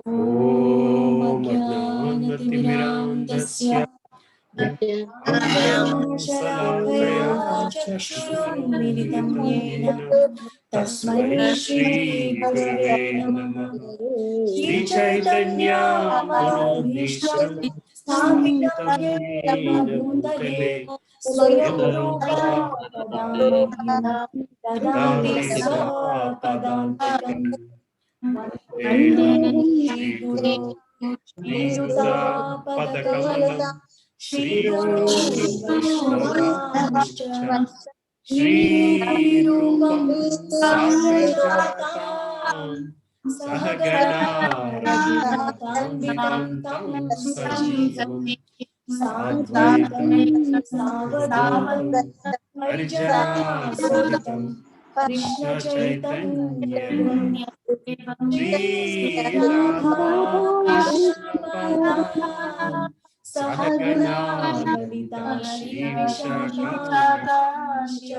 ॐ अज्ञानतिमिरान्धस्य शलाकया चक्षुरुन्मिलितं येन तस्मै श्रीगुरवे नमः। श्रीचैतन्यमनोभीष्टं स्थापितं येन भूतले स्वयं रूपा ददाति स्वपदान्तिकम्। श्रीगुरो श्रीयुतापदकमलं श्रीगुरो वैष्णवांश्च श्रीरूपं साग्रजातं सहगणा रघुनाथान्वितं तं सजीवं साद्वैतं सावधूतं परिजनासहितं कृष्ण चैतन्य श्री राधा कृष्ण पादान् सहगणा ललिता श्री विशाखांश्च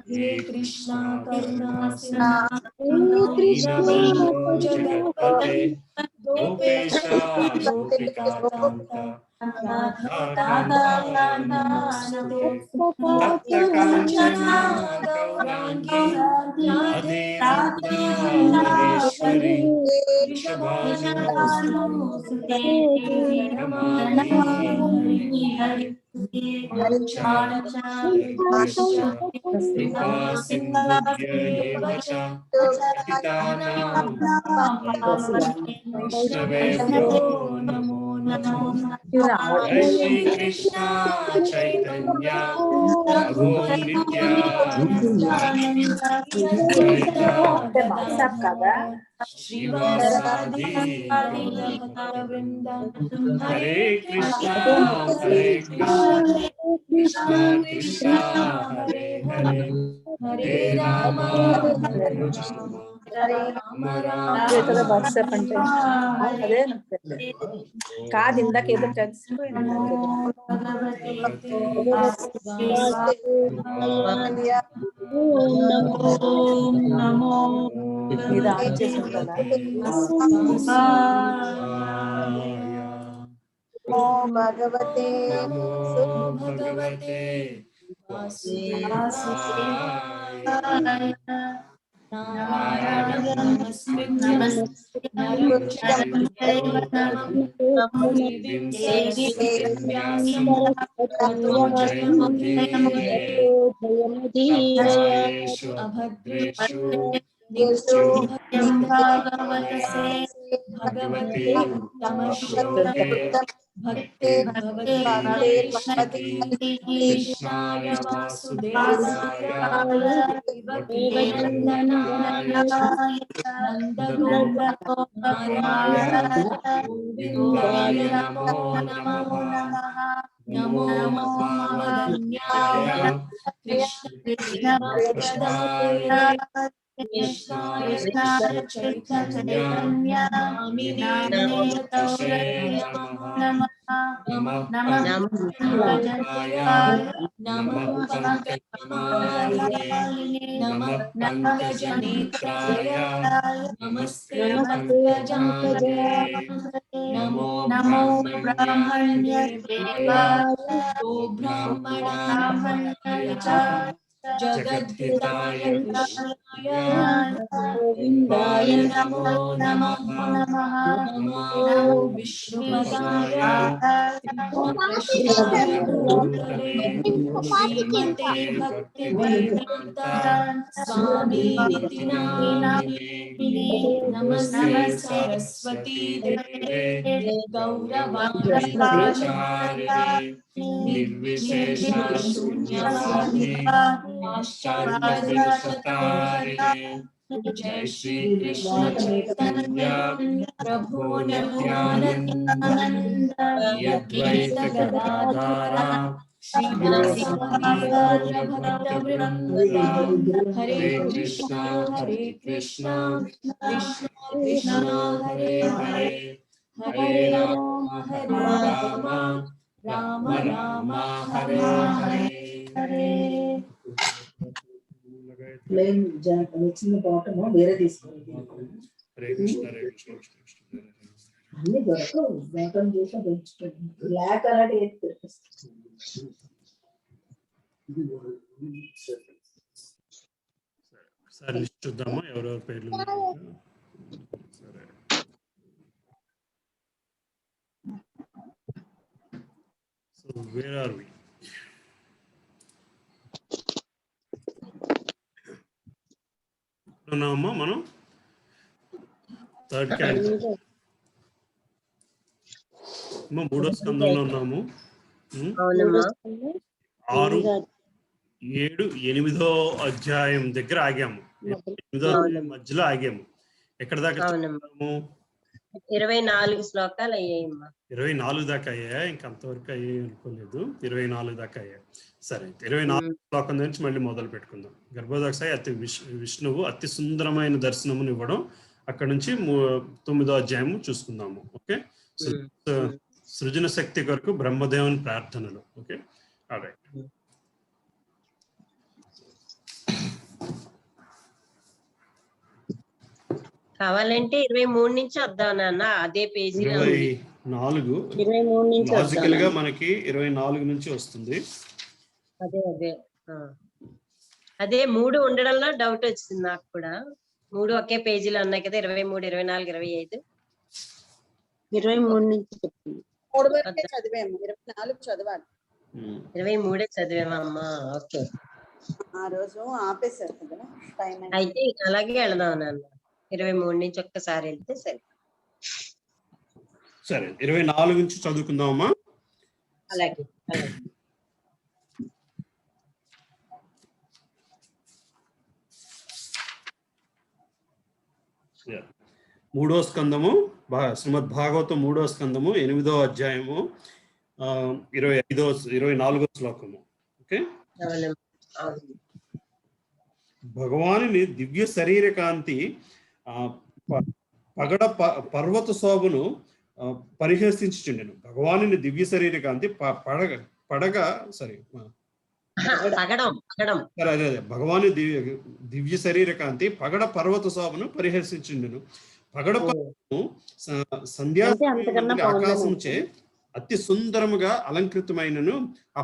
हे कृष्णा करुणा सिंधु दीनबन्धो जगत्पते गोपेशा गोपिका कान्ता राधा कान्ता नमोस्तुते तप्त काञ्चना गौराङ्गी राधे वृन्दावनेश्वरी वृषभानुसुते देवी नमामि हरे। कृपा सिन्धुभ्येव च पतितानां वैष्णवेभ्यो नमो नमः। जय श्री कृष्ण चैतन्य प्रभु नित्यानंद श्री श्रीवासादि गौरभक्तवृंद हरे कृष्णा कृष्णा कृष्णा हरे हरे हरे राम राम వాట్సాప్ అంటే అదే కాదు ఇందాక ఏదో కలిసిపోయింది ఇది ఆన్ చేసుకుంటారా भगवते वासुदेवाय नारायणं नमस्कृत्य नरं चैव देवीं सरस्वतीं व्यासं ततो जयमुदीरयेषु अभद्रेषु नित्यो भगवते उत्तमश्लोके भक्तिर्भवति कृष्णाय वासुदेवाय देवकीनन्दनाय नन्दगोपकुमाराय गोविन्दाय नमो नमः। नमो महावदन्याय कृष्णप्रेमप्रदाय कृष्णाय कृष्णचैतन्य नामिने गौरतसे नमः पंकजाय नमः पंकजमालिने नमः पंकजनेत्राय नमस्ते पंकजाङ्घ्रे नमो ब्रह्मण्यदेवाय गो ब्राह्मणाय च जगद्धिताय कृष्णाय गोविन्दाय नमो नमः। नमो विष्णुपदाय कृष्णाय भूतले श्रीमते भक्तिवेदान्त स्वामिनिति नामिने नमस्ते सरस्वती देवे गौरवाणी प्रचारिणे निर्विशेष शून्यवादी पाश्चात्यदेशतारिणे जय श्री कृष्ण चैतन्य प्रभु नित्यानंद अद्वैत गदाधर श्रीवासादि गौरभक्तवृंद हरे कृष्णा कृष्णा कृष्णा हरे हरे हरे राम राम राम हरे हरे। ప్లెయిన్ చిన్న బాటమ్ వేరే తీసుకోండి. హరే కృష్ణ హరే కృష్ణ కృష్ణ కృష్ణ హరే హరే. అన్ని దొరకవు బాటమ్ చేసి పెంచుకోండి. బ్లాక్ అలాంటి సార్ లిస్ట్ చూద్దామా ఎవరెవరి పేర్లు ఉన్నాయి. సరే సో వేర్ ఆర్ వి? ఉన్నామమ్మా మనం థర్డ్ క్యాంటో మూడో స్కందంలో ఉన్నాము. 6, 7, 8వ అధ్యాయం దగ్గర ఆగాము. 8వ అధ్యాయం మధ్యలో ఆగాము. ఎక్కడ దాకా చదువుతాము? 24 శ్లోకాలు అయ్యాయమ్మా. 24 దాకా అయ్యాయా? ఇంకా అంతవరకు అయ్యాయి అనుకోలేదు. 24 దాకా అయ్యాయి. సరే 24 శ్లోకం నుంచి మళ్ళీ మొదలు పెట్టుకుందాం. గర్భోదక్షాయి విష్ణువు అతి సుందరమైన దర్శనమును ఇవ్వడం, అక్కడ నుంచి 9వ అధ్యాయము చూసుకుందాము. ఓకే, సృజన శక్తి కొరకు బ్రహ్మదేవుని ప్రార్థనలు. Okay, alright. కావాలంటే 23 నుంచి వద్దాం నాన్న, అదే పేజీ 24 నుంచి లాజికల్ గా మనకి 24 నుంచి వస్తుంది. అదే 3 ఉండడంలో డౌట్ వచ్చింది నాకు కూడా. 3 ఒకే పేజీలో ఉన్నాయి కదా, 23, 24, 25. 23 నుంచి చెప్పింది. 3 వరకే చదివాము, 24 చదవాలి. 23 చదివామమ్మా. ఓకే, ఆ రోజు ఆపేశారు కదా టైం. అయితే అలాగే వెళదాం నాన్న, 23 నుంచి ఒక్కసారి వెళ్తే సరే. సరే 24 నుంచి చదువుకుందామమ్మా. అలాగే అలాగే. మూడో స్కందము శ్రీమద్ భాగవతం 3వ స్కందము 8వ అధ్యాయము 24వ శ్లోకము. ఓకే, భగవానుని దివ్య శరీర కాంతి పగడ పర్వత శోభను పరిహసించుచుండెను. భగవానుని దివ్య శరీర కాంతి భగవాను దివ్య శరీర కాంతి పగడ పర్వత శోభను పరిహసించుండెను. పగడ పర్వతము ఆకాశముచే అతి సుందరముగా అలంకృతమైనను ఆ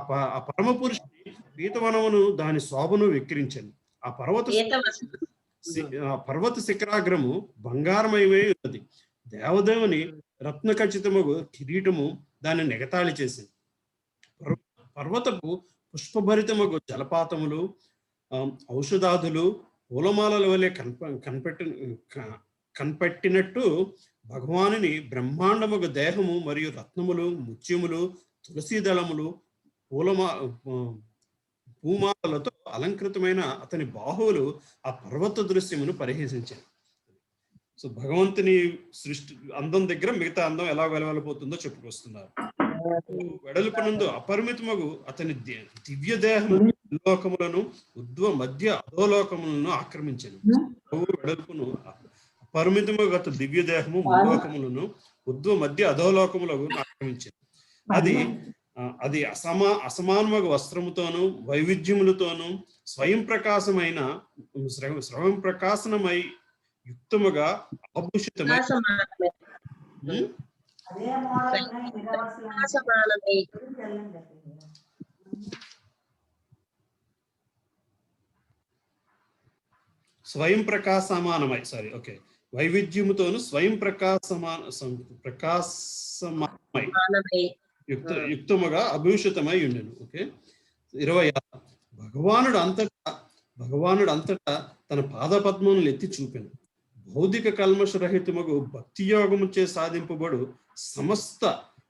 పరమ పురుషుని పీతవనమును దాని శోభను వెక్కిరించను. ఆ పర్వత శిఖరాగ్రము బంగారమయమై ఉన్నది. దేవదేవుని రత్న ఖచ్చితముగు కిరీటము దాన్ని నెగతాళి చేసింది. పర్వతపు పుష్పభరితముగు జలపాతములు, ఔషధాదులు, పూలమాలల వలె కనిపెట్టినట్టు భగవానుని బ్రహ్మాండముగు దేహము మరియు రత్నములు, ముత్యములు, తులసి దళములు, పూమాలతో అలంకృతమైన అతని బాహువులు ఆ పర్వత దృశ్యమును పరిహసించారు. సో భగవంతుని సృష్టి అందం దగ్గర మిగతా అందం ఎలా వెలవెలపోతుందో చెప్పుకొస్తున్నారు. వెడల్పునందు అపరిమితమగు అతని దివ్య దేహము లోకములను మధ్య అధోలోకములను ఆక్రమించను. వెడల్పును అపరిమితమగు అతని దివ్య దేహము లోకములను మధ్య అధోలోకములను ఆక్రమించను. అది అసమానమగు వస్త్రముతోను వైవిధ్యములతోనూ స్వయం ప్రకాశనమై యుక్తముగా ఆభూషితమై స్వయం ప్రకాశమానమై వైవిధ్యముతోను స్వయం ప్రకాశమానమై యుక్తముగా అభూషితమై ఉండెను. ఓకే, 26 భగవానుడు అంతటా తన పాదపద్మములను ఎత్తి చూపెను. భౌతిక కల్మషరహితముగు భక్తి యోగము చే సాధింపబడు సమస్త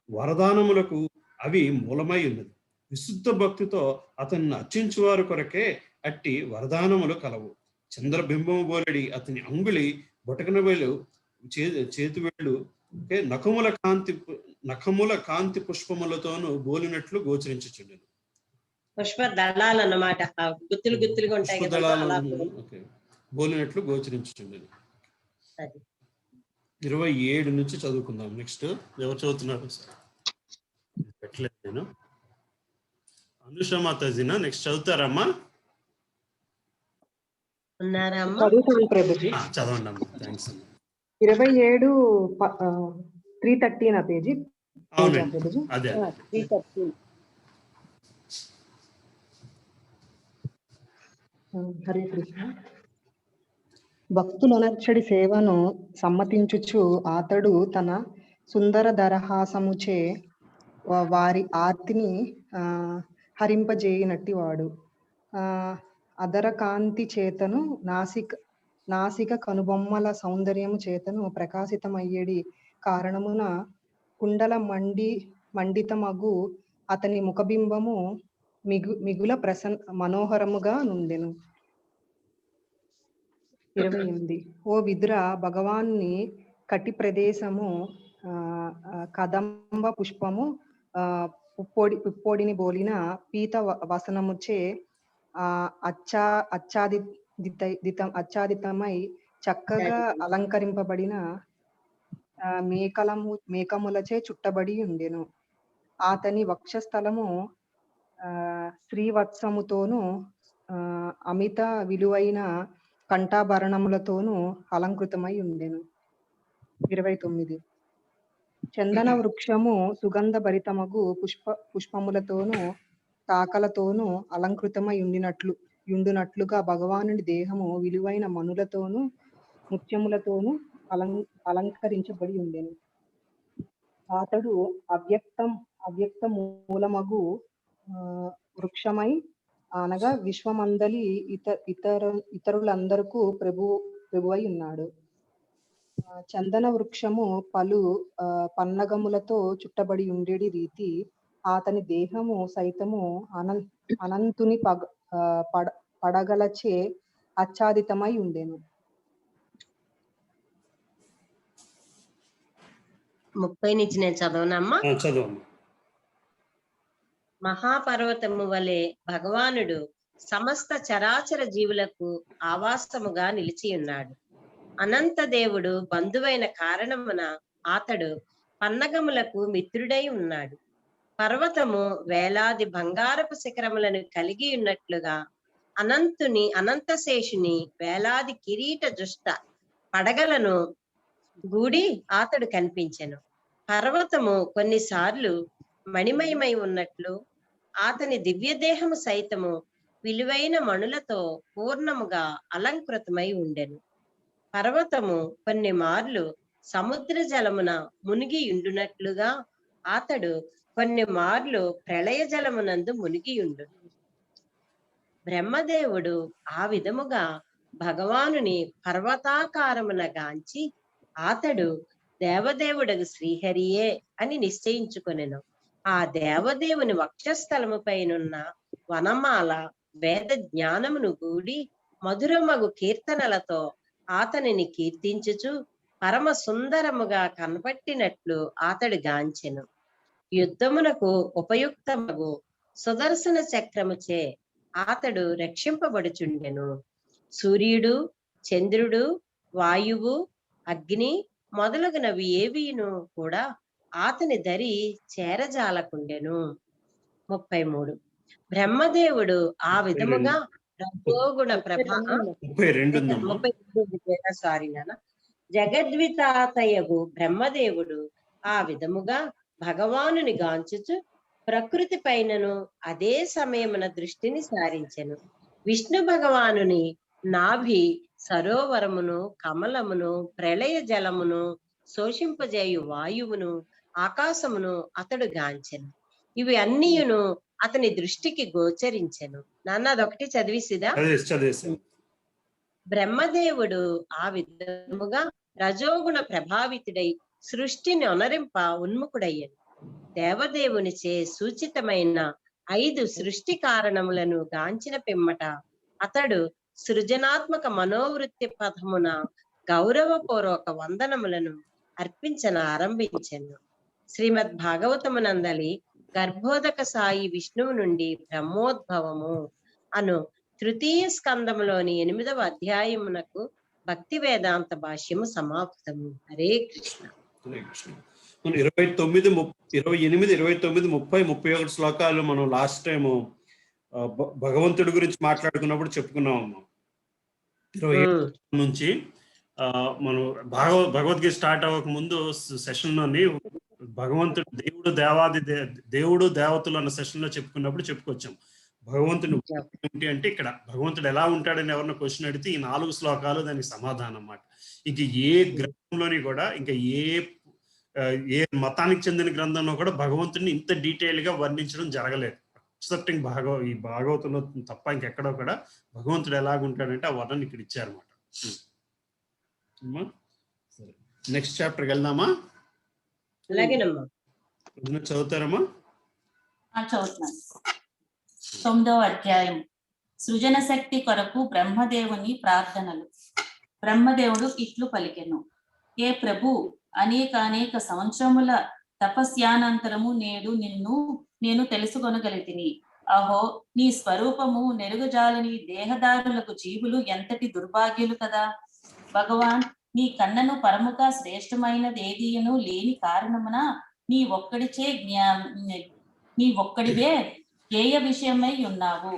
వరదానములకు అవి మూలమై ఉన్నది. విశుద్ధ భక్తితో అతన్ని అర్చించువారు కొరకే అట్టి వరదానములు కలవు. చంద్రబింబము బోలెడి అతని అంగుళి బొటకన వేలు చేతివేళ్ళు నఖముల కాంతి పుష్పములతోనూ బోలినట్లు గోచరించుచుండెను. పుష్ప దళాలు అన్నమాట, గుత్తులు గుత్తులుగా ఉంటాయి కదా, బోలినట్లు గోచరించుచుండెను. 27 నుంచి చదువుకుందాం. నెక్స్ట్ ఎవరు చదువుతున్నారు? పెట్టలేదు నేను. అనుష మాతాజీనా నెక్స్ట్ చదువుతారమ్మా? ఉన్నారా అమ్మ? చదువుతాను ప్రభుజీ. చదవండి అమ్మా. థ్యాంక్స్ అమ్మా. 27 313 పేజీ. అవునండి, ప్రభుజీ అదే 313. హరే కృష్ణ. భక్తులనర్చడి సేవను సమ్మతించుచు అతడు తన సుందర దరహాసముచే వారి ఆర్తిని హరింపజేయనట్టి వాడు. అదర కాంతి చేతను నాసిక కనుబొమ్మల సౌందర్యము చేతను ప్రకాశితమయ్యేడి కారణమున కుండల మండితమగు అతని ముఖబింబము మిగుల మనోహరముగా నుండెను. 28. ఓ విదుర, భగవాన్ని కటి ప్రదేశము కదంబ పుష్పము పుప్పొడిని బోలిన పీత వసనముచే ఆచ్ఛాదితమై చక్కగా అలంకరింపబడిన మేకములచే చుట్టబడి ఉండెను. అతని వక్షస్థలము శ్రీవత్సముతోను అమిత విలువైన కంఠాభరణములతోనూ అలంకృతమై ఉండెను. 29. చందన వృక్షము సుగంధ భరితమగు పుష్పములతోనూ తాకలతోనూ అలంకృతమై ఉండునట్లుగా భగవానుడి దేహము విలువైన మణులతోనూ ముత్యములతోనూ అలంకరించబడి ఉండెను. అతడు అవ్యక్త మూలమగు వృక్షమై అనగా విశ్వమందలి ఇతరులందరకు ప్రభువై ఉన్నాడు. చందన వృక్షము పలు పన్నగములతో చుట్టబడి ఉండేడి రీతి అతని దేహము సైతము అనంతుని పడగలచే ఆచ్ఛాదితమై ఉండెను. 30 నుంచి నేను చదవనమ్మా. చదవమ్మా. మహాపర్వతము వలె భగవానుడు సమస్త చరాచర జీవులకు ఆవాసముగా నిలిచి ఉన్నాడు. అనంత దేవుడు బంధువైన కారణమున అతడు పన్నగములకు మిత్రుడై ఉన్నాడు. పర్వతము వేలాది బంగారపు శిఖరములను కలిగి ఉన్నట్లుగా అనంతశేషుని వేలాది కిరీట జుష్ట పడగలను గూడి అతడు కనిపించెను. పర్వతము కొన్నిసార్లు మణిమయమై ఉన్నట్లు అతని దివ్యదేహము సైతము విలువైన మణులతో పూర్ణముగా అలంకృతమై ఉండెను. పర్వతము కొన్ని మార్లు సముద్ర జలమున మునిగి ఉండునట్లుగా అతడు కొన్ని మార్లు ప్రళయ జలమునందు మునిగి ఉండు. బ్రహ్మదేవుడు ఆ విధముగా భగవానుని పర్వతాకారమున గాంచి అతడు దేవదేవుడగు శ్రీహరియే అని నిశ్చయించుకొనెను. ఆ దేవదేవుని వక్షస్థలము పైనున్న వనమాల వేద జ్ఞానమును గూడి మధురమగు కీర్తనలతో అతనిని కీర్తించుచు పరమ సుందరముగా కనపట్టినట్లు అతడు గాంచెను. యుద్ధమునకు ఉపయుక్తమగు సుదర్శన చక్రముచే అతడు రక్షింపబడుచుండెను. సూర్యుడు, చంద్రుడు, వాయువు, అగ్ని మొదలగునవి ఏవీను కూడా అతని దరి చేరజాలకుండెను. 33. బ్రహ్మదేవుడు ఆ విధముగా రజోగుణ జగద్వితాతయగు బ్రహ్మదేవుడు ఆ విధముగా భగవానుని గాంచుచు ప్రకృతి పైనను అదే సమయమున దృష్టిని సారించెను. విష్ణు భగవానుని నాభి సరోవరమును, కమలమును, ప్రళయ జలమును, శోషింపజేయు వాయువును, ఆకాశమును అతడు గాంచెను. ఇవి అన్నీయును అతని దృష్టికి గోచరించెను. నాన్న అదొకటి చదివిసిదా? బ్రహ్మదేవుడు ఆ విధముగా రజోగుణ ప్రభావితుడై సృష్టిని ఒనరింప ఉన్ముఖుడయ్యను. దేవదేవునిచే సూచితమైన 5 సృష్టి కారణములను గాంచిన పిమ్మట అతడు సృజనాత్మక మనోవృత్తి పథమున గౌరవపూర్వక వందనములను ఆరంభించెను. శ్రీమద్ భాగవతమునందలి గర్భోదక సాయి విష్ణువు నుండి బ్రహ్మోద్భవము అను తృతీయ స్కందములోని 8వ అధ్యాయమునకు భక్తి వేదాంత భాష్యము సమాప్తము. హరే కృష్ణ. 29, 29, 30, 31 శ్లోకాలు మనం లాస్ట్ టైం భగవంతుడి గురించి మాట్లాడుకున్నప్పుడు చెప్పుకున్నామమ్మా. 27 నుంచి మనం భగవద్గీత స్టార్ట్ అవ్వక ముందు సెషన్ లోని భగవంతుడు దేవుడు దేవతలు అన్న సెషన్ లో చెప్పుకొచ్చాం. భగవంతుడు ఏంటి అంటే ఇక్కడ భగవంతుడు ఎలా ఉంటాడని ఎవరన్నా క్వశ్చన్ అడిగితే ఈ 4 శ్లోకాలు దానికి సమాధానం అన్నమాట. ఇంక ఏ గ్రంథంలోని కూడా ఇంకా ఏ మతానికి చెందిన గ్రంథంలో కూడా భగవంతుడిని ఇంత డీటెయిల్ గా వర్ణించడం జరగలేదు. ఎక్సెప్టింగ్ ఈ భాగవతంలో తప్ప ఇంకెక్కడో కూడా భగవంతుడు ఎలాగుంటాడంటే ఆ వర్ణన ఇక్కడ ఇచ్చారన్నమాట. సరే, నెక్స్ట్ చాప్టర్కి వెళ్దామా? అలాగేనమ్మా. చదువుతారమ్మా? చదువుతున్నాను. 9వ అధ్యాయం. సృజన శక్తి కొరకు బ్రహ్మదేవుని ప్రార్థనలు. బ్రహ్మదేవుడు ఇట్లు పలికెను: ఏ ప్రభు, అనేక సంవత్సరముల తపస్యానంతరము నేడు నిన్ను నేను తెలుసుకొనగలిగితిని. అహో, నీ స్వరూపము నెరుగజాలని దేహదారులకు జీవులు ఎంతటి దుర్భాగ్యులు కదా. భగవాన్, నీ కన్నను పరముగా శ్రేష్టమైనదేదియను లేని కారణమున నీ ఒక్కడివే జ్ఞేయ విషయమై ఉన్నావు.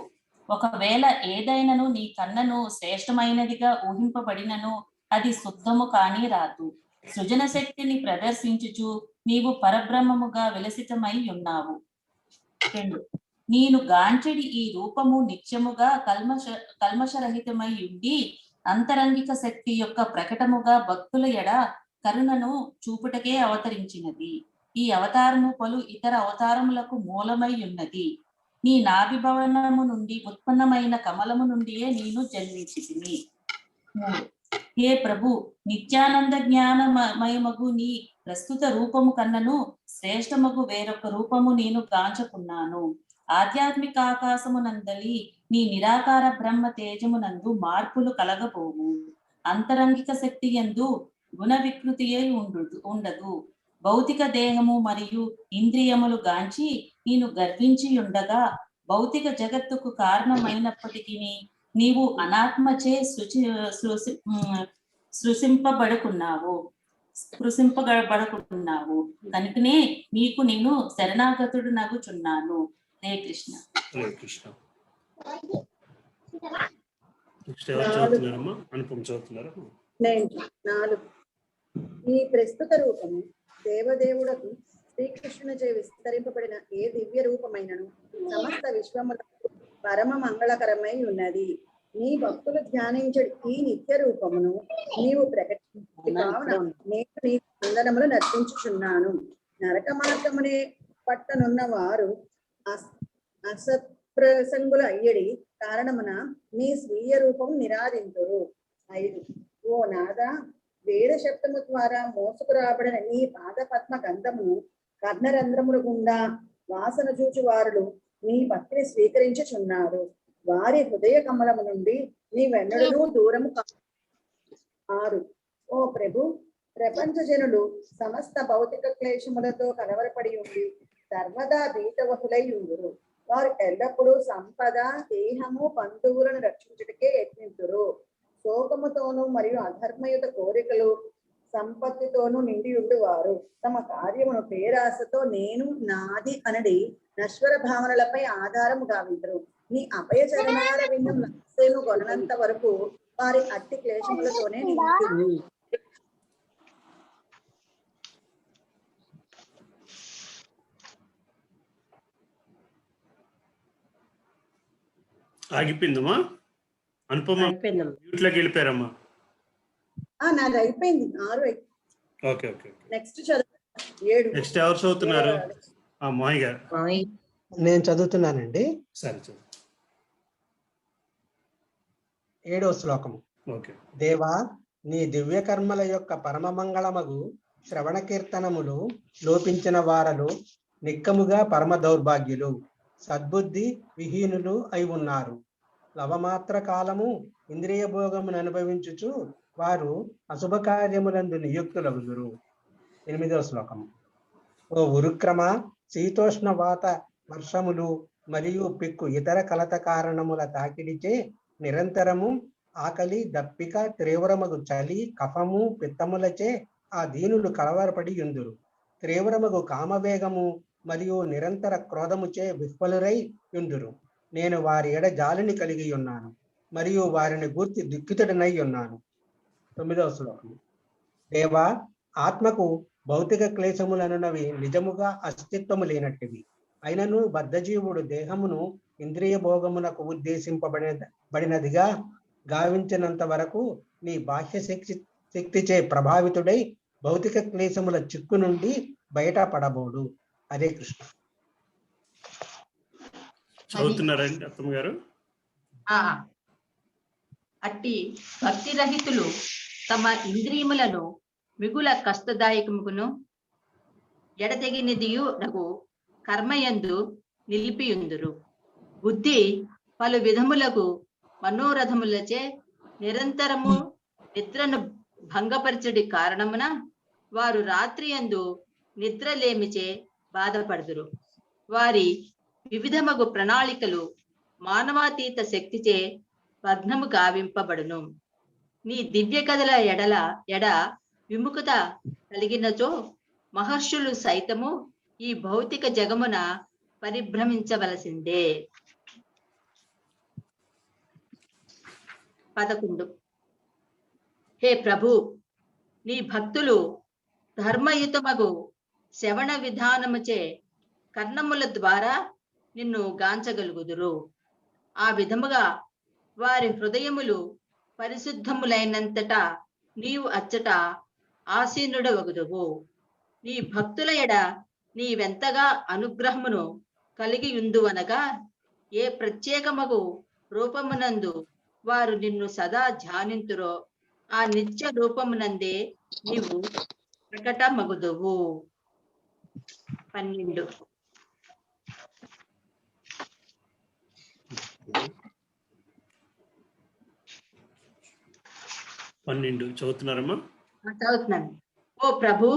ఒకవేళ ఏదైనను నీ కన్నను శ్రేష్టమైనదిగా ఊహింపబడినను అది శుద్ధము కాని రాదు. సృజన శక్తిని ప్రదర్శించుచు నీవు పరబ్రహ్మముగా విలసితమై ఉన్నావు. 2. నేను గాంచెడి ఈ రూపము నిత్యముగా కల్మషరహితమై ఉండి అంతరంగిక శక్తి యొక్క ప్రకటముగా భక్తుల ఎడ కరుణను చూపుటకే అవతరించినది. ఈ అవతారము పలు ఇతర అవతారములకు మూలమై ఉన్నది. నీ నాభిభవనము నుండి ఉత్పన్నమైన కమలము నుండియే నేను జన్మించితిని. 3. హే ప్రభు, నిత్యానంద జ్ఞానమయమగు నీ ప్రస్తుత రూపము కన్నను శ్రేష్టమగు వేరొక రూపము నేను గాంచుకున్నాను. ఆధ్యాత్మిక ఆకాశమునందలి నీ నిరాకార బ్రహ్మ తేజమునందు మార్పులు కలగబోవు. అంతరంగిక శక్తి యందు గుణ వికృతియే ఉండదు. భౌతిక దేహము మరియు ఇంద్రియములు గాంచి నేను గర్వించి ఉండగా భౌతిక జగత్తుకు కారణమైనప్పటికీ నీవు అనాత్మచే స్పృశింపబడుకున్నావు. కనుకనే నీకు నేను శరణాగతుడు నగుచున్నాను. హరే కృష్ణ. హరే కృష్ణ. నెక్స్ట్ ఎవరు చదువుతున్నారమ్మా? అనుపమ చదువుతున్నారా? 4. ఈ ప్రస్తుత రూపము దేవదేవుడకు శ్రీకృష్ణునిచే విస్తరింపబడిన ఏ దివ్య రూపమైనను సమస్త విశ్వములకు పరమ మంగళకరమై ఉన్నది. నీ భక్తులు ధ్యానించడు ఈ నిత్య రూపమును నీవు ప్రకటించి కావున నేను నీ వందనములు నర్పించుచున్నాను. నరక మార్గమునే పట్టనున్న వారు అసత్ప్రసంగుల అయ్యడి కారణమున నీ స్వీయ రూపం నిరాధింతురు. 5. ఓ నాదా, వేద శబ్దము ద్వారా మోసుకురాబడిన నీ పాద పద్మ గంధమును కర్ణరంధ్రముల గుండా వాసన చూచు వారులు నీ భక్తిని స్వీకరించుచున్నారు. వారి హృదయ కమలము నుండి నీ వెన్నడూ దూరము 6. ఓ ప్రభు, ప్రపంచ జనులు సమస్త భౌతిక క్లేశములతో కలవరపడి ఉండి సర్వదా భీతవహులై ఉండురు. వారు ఎల్లప్పుడూ సంపద, దేహము, బంధువులను రక్షించుటకే యత్నింతురు. శోకముతోనూ మరియు అధర్మయుత కోరికలు సంపత్తితోనూ నిండి ఉండువారు తమ కార్యమును పేరాశతో నేను నాది అనడి నశ్వర భావనలపై ఆధారము గావించరు. నీ అభయ చరణాల విందం నశను కొనంత వరకు వారి అట్టి క్లేశములతోనే నిండి. ఆగిపోయిందమ్మా? అనుపమ మ్యూట్లోకి వెళ్ళిపోయారమ్మా. నాది అయిపోయింది. 6. Okay okay. నెక్స్ట్ చదువు. 7. నెక్స్ట్ ఎవరు చదువుతున్నారు? మోహి గారు. నేను చదువుతున్నానండి. సరే చదువు. 7వ శ్లోకము. ఓకే. దేవా, నీ దివ్య కర్మల యొక్క పరమ మంగళమగు శ్రవణ కీర్తనములు లోపించిన వారలు నిక్కముగా పరమ దౌర్భాగ్యులు, సద్బుద్ధి విహీనులు అయి ఉన్నారు. లవమాత్ర కాలము ఇంద్రియ భోగమును అనుభవించుచు వారు అశుభ కార్యములందు నియుక్తులగుదురు. 8వ శ్లోకము. ఓ ఉరుక్రమ, శీతోష్ణ వాత వర్షములు మరియు పిక్కు ఇతర కలత కారణముల తాకిడిచే నిరంతరము ఆకలి, దప్పిక, తీవ్రమగు చలి, కఫము, పిత్తములచే ఆ దీనులు కలవరపడి యుందురు. తీవ్రమగు కామవేగము మరియు నిరంతర క్రోధముచే విఫలురై యుందురు. నేను వారి ఎడ జాలిని కలిగి ఉన్నాను. మరియు వారిని గూర్చి దుఃఖితుడనై ఉన్నాను. 9వ శ్లోకం. దేవా, ఆత్మకు భౌతిక క్లేశములనున్నవి నిజముగా అస్తిత్వము లేనట్టివి. అయినను బద్ధజీవుడు దేహమును ఇంద్రియ భోగమునకు ఉద్దేశింపబడినదిగా గావించినంత వరకు నీ బాహ్య శక్తిచే ప్రభావితుడై భౌతిక క్లేశముల చిక్కు నుండి బయటపడబోడు. హరే కృష్ణ. చదువుతున్నారండి అత్తమ్మ గారు? అట్టి భక్తి రహితులు తమ ఇంద్రియములను మిగుల కష్టదాయకమును ఎడతెగినదియు నగు కర్మయందు నిలిపియుందురు. బుద్ధి పలు విధములకు మనోరథములచే నిరంతరము నిద్రను భంగపరచుడి కారణమున వారు రాత్రి యందు నిద్రలేమిచే బాధపడుదురు. వారి వివిధమగు ప్రణాళికలు మానవాతీత శక్తిచే భగ్నము గావింపబడును. నీ దివ్య కథల ఎడ విముఖత కలిగినచో మహర్షులు సైతము ఈ భౌతిక జగమున పరిభ్రమించవలసిందే. 11. హే ప్రభు, నీ భక్తులు ధర్మయుతమగు శ్రవణ విధానముచే కర్ణముల ద్వారా నిన్ను గాంచగలుగుదురు. ఆ విధముగా వారి హృదయములు పరిశుద్ధములైనంతటా నీవు అచ్చట ఆసీనుడవగుదువు. నీ భక్తుల ఎడ నీవెంతగా అనుగ్రహమును కలిగి ఉందువనగా ఏ ప్రత్యేకమగు రూపమునందు వారు నిన్ను సదా ధ్యానింతురో ఆ నిత్య రూపమునందే నీవు ప్రకటమగుదువు. 12. చదువుతున్నారమ్మా? చదువుతున్నాను. ఓ ప్రభు,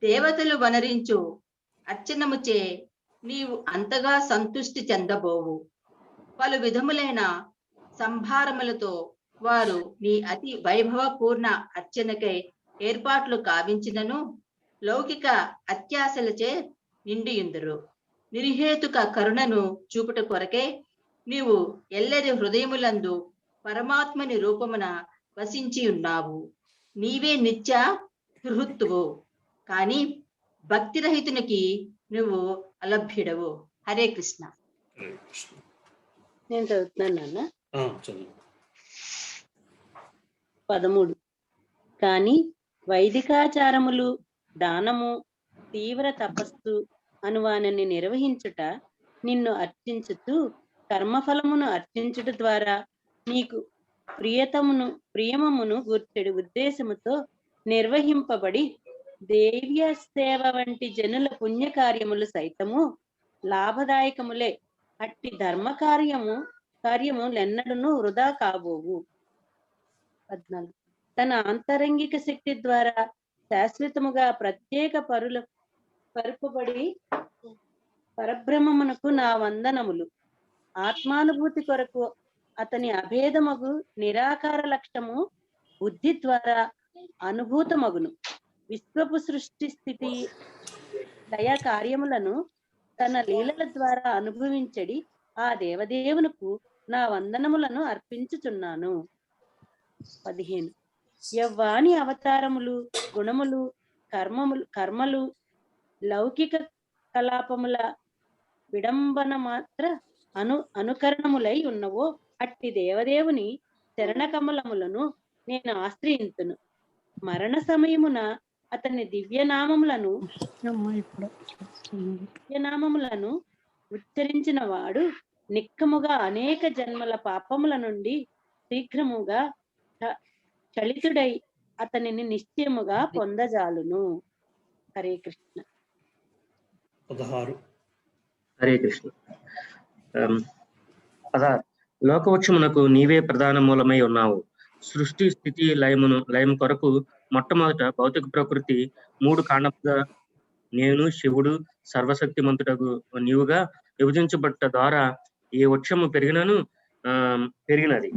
దేవతలు వనరించు అర్చనముచే నీవు అంతగా సంతుష్టి చెందబోవు. పలు విధములైన సంభారములతో వారు నీ అతి వైభవపూర్ణ అర్చనకై ఏర్పాట్లు కావించినను లౌకిక అత్యాశలచే నిండియుందురు. నిర్హేతుక కరుణను చూపుట కొరకే నీవు ఎల్లరి హృదయములందు పరమాత్మని రూపమున వసించి ఉన్నావు. నీవే నిత్య సుహృత్తువు, కానీ భక్తిరహితునికి నువ్వు అలభ్యుడవు. హరే కృష్ణ. నేను చదువుతున్నాను నాన్న. చదువు. 13. కానీ వైదికాచారములు, దానము, తీవ్ర తపస్సు అనువానని నిర్వహించుట, నిన్ను అర్చించుతూ కర్మఫలమును అర్చించుట ద్వారా నీకు ప్రియమమును గూర్చెడు ఉద్దేశముతో నిర్వహింపబడి దేవ్య సేవ వంటి జనుల పుణ్యకార్యములు సైతము లాభదాయకములే. అట్టి ధర్మ కార్యములెన్నడూను వృధా కాబోవు. 14. తన ఆంతరంగిక శక్తి ద్వారా శాశ్వతముగా ప్రత్యేక పరుపబడి పరబ్రహ్మమునకు నా వందనములు. ఆత్మానుభూతి కొరకు అతని అభేదమగు నిరాకార లక్ష్యము బుద్ధి ద్వారా అనుభూతమగును. విశ్వపు సృష్టి స్థితి లయ కార్యములను తన లీలల ద్వారా అనుభవించడి ఆ దేవదేవునకు నా వందనములను అర్పించుచున్నాను. 15. యవ్వాని అవతారములు, గుణములు, కర్మలు లౌకిక కలాపముల విడంబన మాత్ర అనుకరణములై ఉన్నవో అట్టి దేవదేవుని చరణకమలములను నేను ఆశ్రయింతును. మరణ సమయమున అతని దివ్యనామములను ఉచ్చరించిన వాడు నిక్కముగా అనేక జన్మల పాపముల నుండి శీఘ్రముగా చలితుడై అతనిని నిశ్చయముగా పొందజాలును. హరే కృష్ణ. 16. హరే కృష్ణ. 16. లోకవృక్షమునకు నీవే ప్రధాన మూలమై ఉన్నావు. సృష్టి స్థితి లయం కొరకు మొట్టమొదట భౌతిక ప్రకృతి 3 కాండముగా నేను శివుడు సర్వశక్తిమంతుడగు నీవుగా విభజించబట్ట ద్వారా ఏ వృక్షము పెరిగినది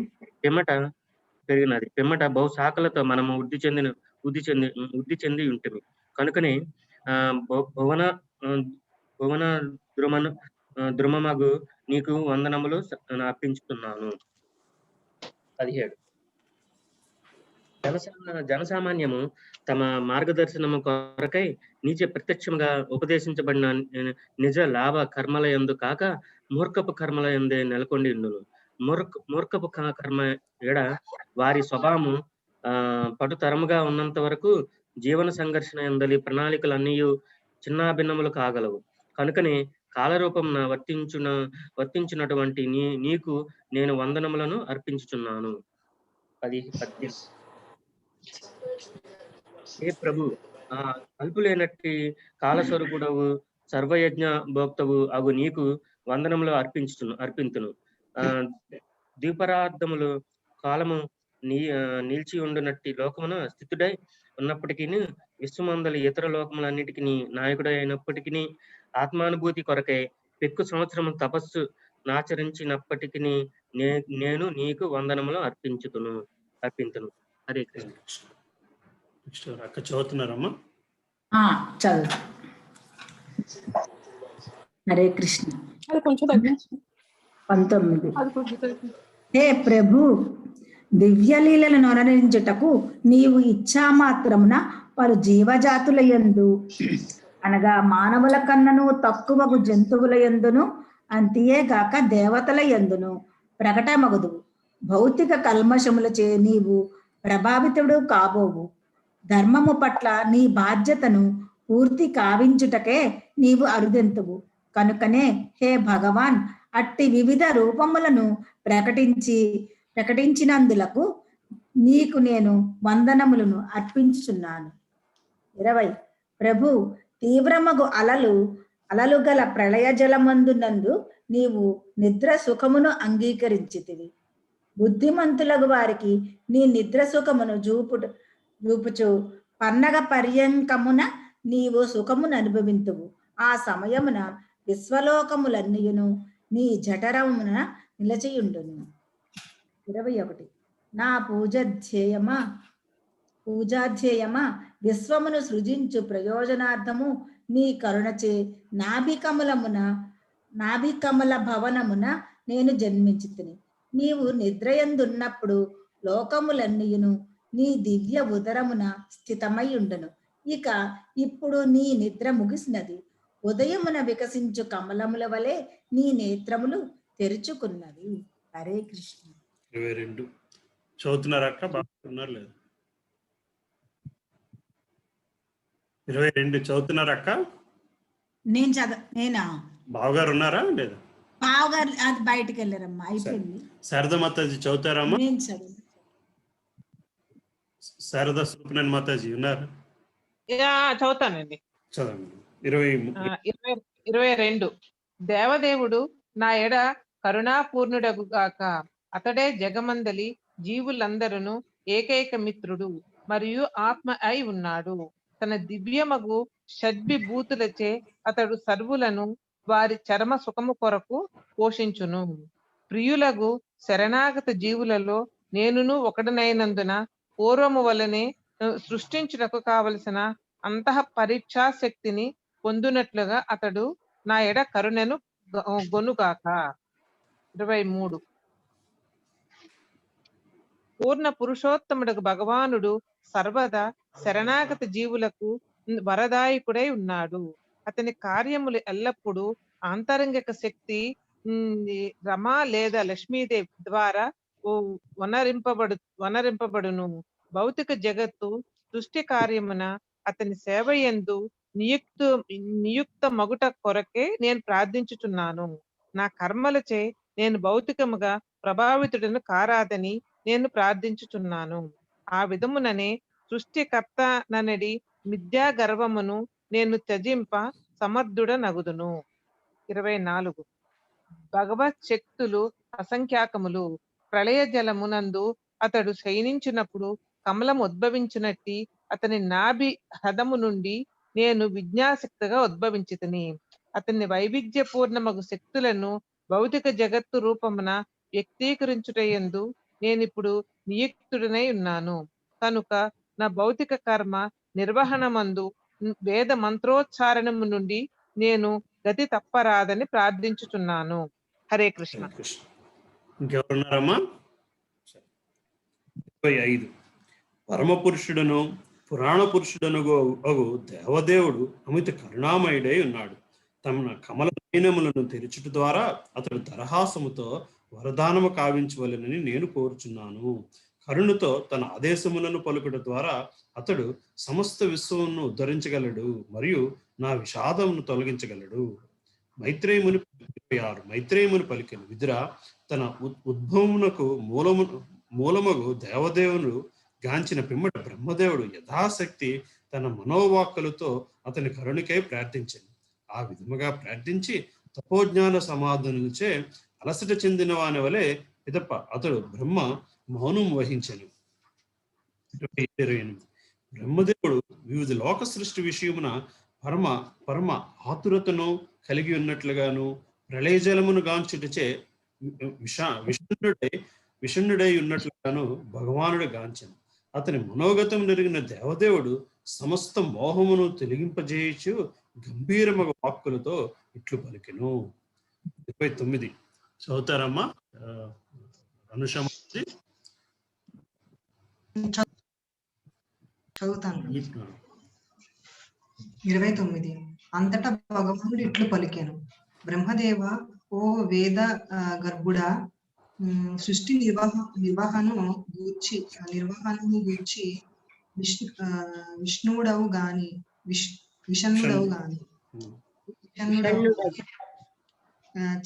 పిమ్మట బహుశాఖలతో మనము వృద్ధి చెంది ఉంటుంది. కనుకనే భువన ద్రుమమగు నీకు వందనములు అర్పించుతున్నాను. 17. జనసామాన్యము తమ మార్గదర్శనము కొరకై నీచే ప్రత్యక్షంగా ఉపదేశించబడిన నిజ లాభ కర్మల యందు కాక మూర్ఖపు కర్మల యందే నెలకొండి ఉండును. మూర్ఖపు కర్మ ఎడ వారి స్వభావము పటుతరముగా ఉన్నంత వరకు జీవన సంఘర్షణ ఎందలి ప్రణాళికలన్నీ చిన్నాభిన్నములు కాగలవు. కనుకనే కాలరూపమున వర్తించినటువంటి నీకు నేను వందనములను అర్పించుచున్నాను. 18. ఏ ప్రభు, అల్పులేనట్టి కాలస్వరూపుడవు సర్వయజ్ఞ భోక్తవు అగు నీకు వందనములు అర్పింతును. ద్వీపరార్థములు కాలము నిలిచి ఉండునట్టి లోకమున స్థితుడై ఉన్నప్పటికీ విశ్వమందలి ఇతర లోకములన్నిటికీ నాయకుడై అయినప్పటికీ ఆత్మానుభూతి కొరకై పెక్కు సంవత్సరము తపస్సు నాచరించినప్పటికీ నేను నీకు వందనములు అర్పింతును. హరే కృష్ణ. అక్క చదువుతున్నారమ్మా? చదువు. హరే కృష్ణ. 19. హే ప్రభు, దివ్యలీలను అనుసరించుటకు నీవు ఇచ్ఛామాత్రమున పలు జీవజాతుల యందు అనగా మానవుల కన్నను తక్కువగు జంతువుల యందును అంతియేగాక దేవతల యందును ప్రకటమగుదువు. భౌతిక కల్మషములచే నీవు ప్రభావితుడు కాబోవు. ధర్మము పట్ల నీ బాధ్యతను పూర్తి కావించుటకే నీవు అరుదెంతువు. కనుకనే హే భగవాన్, అట్టి వివిధ రూపములను ప్రకటించినందులకు నీకు నేను వందనములను అర్పించుచున్నాను. 20. ప్రభు, తీవ్రమగు అలలు గల ప్రళయ జలమందునందు నీవు నిద్ర సుఖమును అంగీకరించితివి. బుద్ధిమంతులకు వారికి నీ నిద్ర సుఖమును చూపుచు పన్నగ పర్యంకమున నీవు సుఖమును అనుభవింతువు. ఆ సమయమున విశ్వలోకములన్నీయును నీ జఠరమున నిలచియుండును. 21. నా పూజాధ్యేయమా, విశ్వమును సృజించు ప్రయోజనార్థము నీ కరుణచే నాభికమల భవనమున నేను జన్మించితిని. నీవు నిద్రయందున్నప్పుడు లోకములన్నీయును నీ దివ్య ఉదరమున స్థితమై ఉండును. ఇప్పుడు నీ నిద్ర ముగిసినది. ఉదయమున వికసించు కమలముల వలె నీ నేత్రములు తెరుచుకున్నవి. హరే కృష్ణ. 22 చదువుతున్నారా అక్క? బాగున్నారు లేదు? 22 చదువుతున్నారా అక్క? నేనా? బావగారు ఉన్నారా లేదా? బావగారు అది బయటకు వెళ్ళారమ్మా, అయిపోయింది. శారదా మాతాజీ చదువుతారమ్మా? నేను చదువు. శారదా స్వరూపిణి మాతాజీ ఉన్నారు? చదువుతానండి. చదవండి. 22. దేవదేవుడు నా ఎడ కరుణాపూర్ణుడగు గాక. అతడే జగమందలి జీవులందరూ ఏకైక మిత్రుడు మరియు ఆత్మ అయి ఉన్నాడు. తన దివ్యమగు షడ్విభూతులచే అతడు సర్వులను వారి చర్మ సుఖము కొరకు పోషించును. ప్రియులగు శరణాగత జీవులలో నేనును ఒకడనైనందున పూర్వము వలనే సృష్టించుటకు కావలసిన అంతః పరీక్షా శక్తిని పొందునట్లుగా అతడు నా ఎడ కరుణను గొనుగాక. 23. పూర్ణ పురుషోత్తముడకు భగవానుడు సర్వదా శరణాగత జీవులకు వరదాయకుడై ఉన్నాడు. అతని కార్యములు ఎల్లప్పుడూ ఆంతరంగిక శక్తి రమా లేదా లక్ష్మీదేవి ద్వారా వనరింపబడును. భౌతిక జగత్తు సృష్టి కార్యమున అతని సేవయందు నియుక్త మగుట కొరకే నేను ప్రార్థించుచున్నాను. నా కర్మలచే నేను భౌతికముగా ప్రభావితుడను కారాదని నేను ప్రార్థించుచున్నాను. ఆ విధముననే సృష్టికర్త ననడి మిథ్యా గర్వమును నేను త్యజింప సమర్థుడనగుదును. 24. భగవత్ శక్తులు అసంఖ్యాకములు. ప్రళయ జలమునందు అతడు శయనించినప్పుడు కమలం ఉద్భవించినట్టి అతని నాభి హృదము నుండి నేను విజ్ఞాశక్తిగా ఉద్భవించితిని. అతని వైవిధ్యపూర్ణమగు శక్తులను భౌతిక జగత్తు రూపమున వ్యక్తీకరించుటయందు నేనిప్పుడు నియుక్తుడనై ఉన్నాను. కనుక నా భౌతిక కర్మ నిర్వహణమందు వేద మంత్రోచ్చారణము నుండి నేను గతి తప్పరాదని ప్రార్థించుచున్నాను. హరే కృష్ణ. ఇంకెవరున్నారమ్మా? 25 పరమపురుషుడును పురాణ పురుషుడను అగు దేవదేవుడు అమిత కరుణామయుడై ఉన్నాడు. తమ కమల నయనములను తెరచుట ద్వారా అతడు దరహాసముతో వరదానము కావించవలెనని నేను కోరుచున్నాను. కరుణతో తన ఆదేశములను పలుకుట ద్వారా అతడు సమస్త విశ్వమును ఉద్ధరించగలడు మరియు నా విషాదమును తొలగించగలడు. మైత్రేయముని పలికిన విదుర తన ఉద్భవమునకు మూలమగు దేవదేవుడు గాంచిన పిమ్మట బ్రహ్మదేవుడు యథాశక్తి తన మనోవాక్కులతో అతని కరుణికై ప్రార్థించాను. ఆ విధముగా ప్రార్థించి తపోజ్ఞాన సమాధులచే అలసట చెందిన వాని వలె పిదప అతడు బ్రహ్మ మౌనం వహించెను. 28 బ్రహ్మదేవుడు వివిధ లోక సృష్టి విషయమున పరమ ఆతురతను కలిగి ఉన్నట్లుగాను ప్రళయజలమును గాంచుటచే విషణుడై ఉన్నట్లుగాను భగవానుడు గాంచెను. అతని మనోగతం నెరిగిన దేవదేవుడు సమస్త మోహమును తొలగింపజేయచ్చు గంభీరమగ వాక్కులతో ఇట్లు పలికెను. 29 చదువుతారమ్మా అనుషమ? చదువుతాను. 29 అంతటా భగవానుడు ఇట్లు పలికెను, బ్రహ్మదేవ, ఓ వేద గర్భుడా, సృష్టి నిర్వహణను గూర్చి విష్ణువుడవు గాని విషణుడవు గాని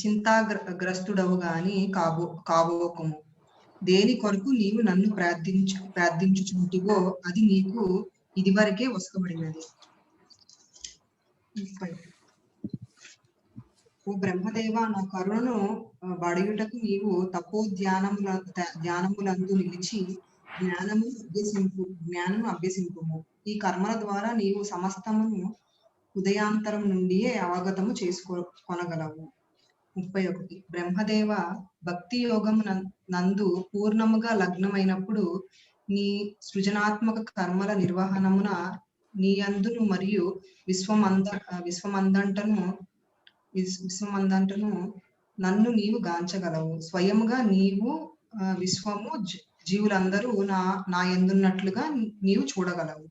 చింతాగ్రస్తుడవు గాని కాబోకము. దేని కొరకు నీవు నన్ను ప్రార్థించుచుంటివో అది నీకు ఇదివరకే వసకబడినది. ఓ బ్రహ్మదేవ, నా కరుణను బడియుటకు నీవు తపో ధ్యానములందు నిలిచి జ్ఞానము అభ్యసింపుము. ఈ కర్మల ద్వారా నీవు సమస్తమును ఉదయాంతరం నుండియే అవగతము చేసుకొనగలవు. 31 బ్రహ్మదేవ, భక్తి యోగము నందు పూర్ణముగా లగ్నమైనప్పుడు నీ సృజనాత్మక కర్మల నిర్వహణమున నీ అందును మరియు విశ్వమందంటను నన్ను నీవు గాంచగలవు. స్వయముగా నీవు విశ్వము జీవులందరూ నా యందున్నట్లుగా నీవు చూడగలవు.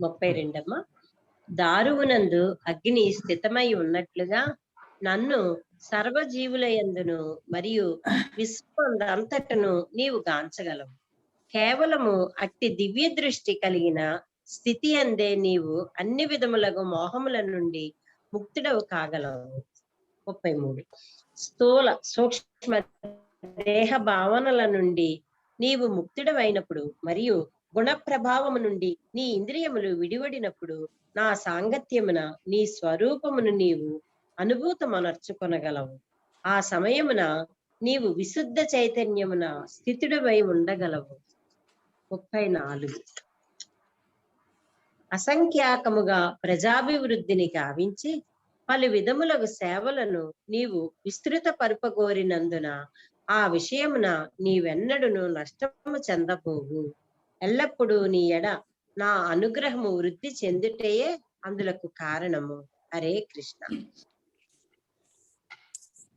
32 అమ్మా. దారువునందు అగ్ని స్థితమై ఉన్నట్లుగా నన్ను సర్వజీవుల యందును మరియు విశ్వమందంతటను నీవు గాంచగలవు. కేవలము అట్టి దివ్య దృష్టి కలిగిన స్థితి అందే నీవు అన్ని విధములకు మోహముల నుండి ముక్తుడవు కాగలవు. 33 స్థూల సూక్ష్మ దేహ భావనల నుండి నీవు ముక్తుడవైనప్పుడు మరియు గుణ ప్రభావము నుండి నీ ఇంద్రియములు విడివడినప్పుడు నా సాంగత్యమున నీ స్వరూపమును నీవు అనుభూతమనర్చుకొనగలవు. ఆ సమయమున నీవు విశుద్ధ చైతన్యమున స్థితుడవై ఉండగలవు. 34 అసంఖ్యాకముగా ప్రజాభివృద్ధిని గావించి పలు విధములకు సేవలను నీవు విస్తృత పరుపగోరినందున ఆ విషయమున నీవెన్నడును నష్టము చెందబోవు. ఎల్లప్పుడూ నీ ఎడ నా అనుగ్రహము వృద్ధి చెందుటయే అందులకు కారణము. హరే కృష్ణ.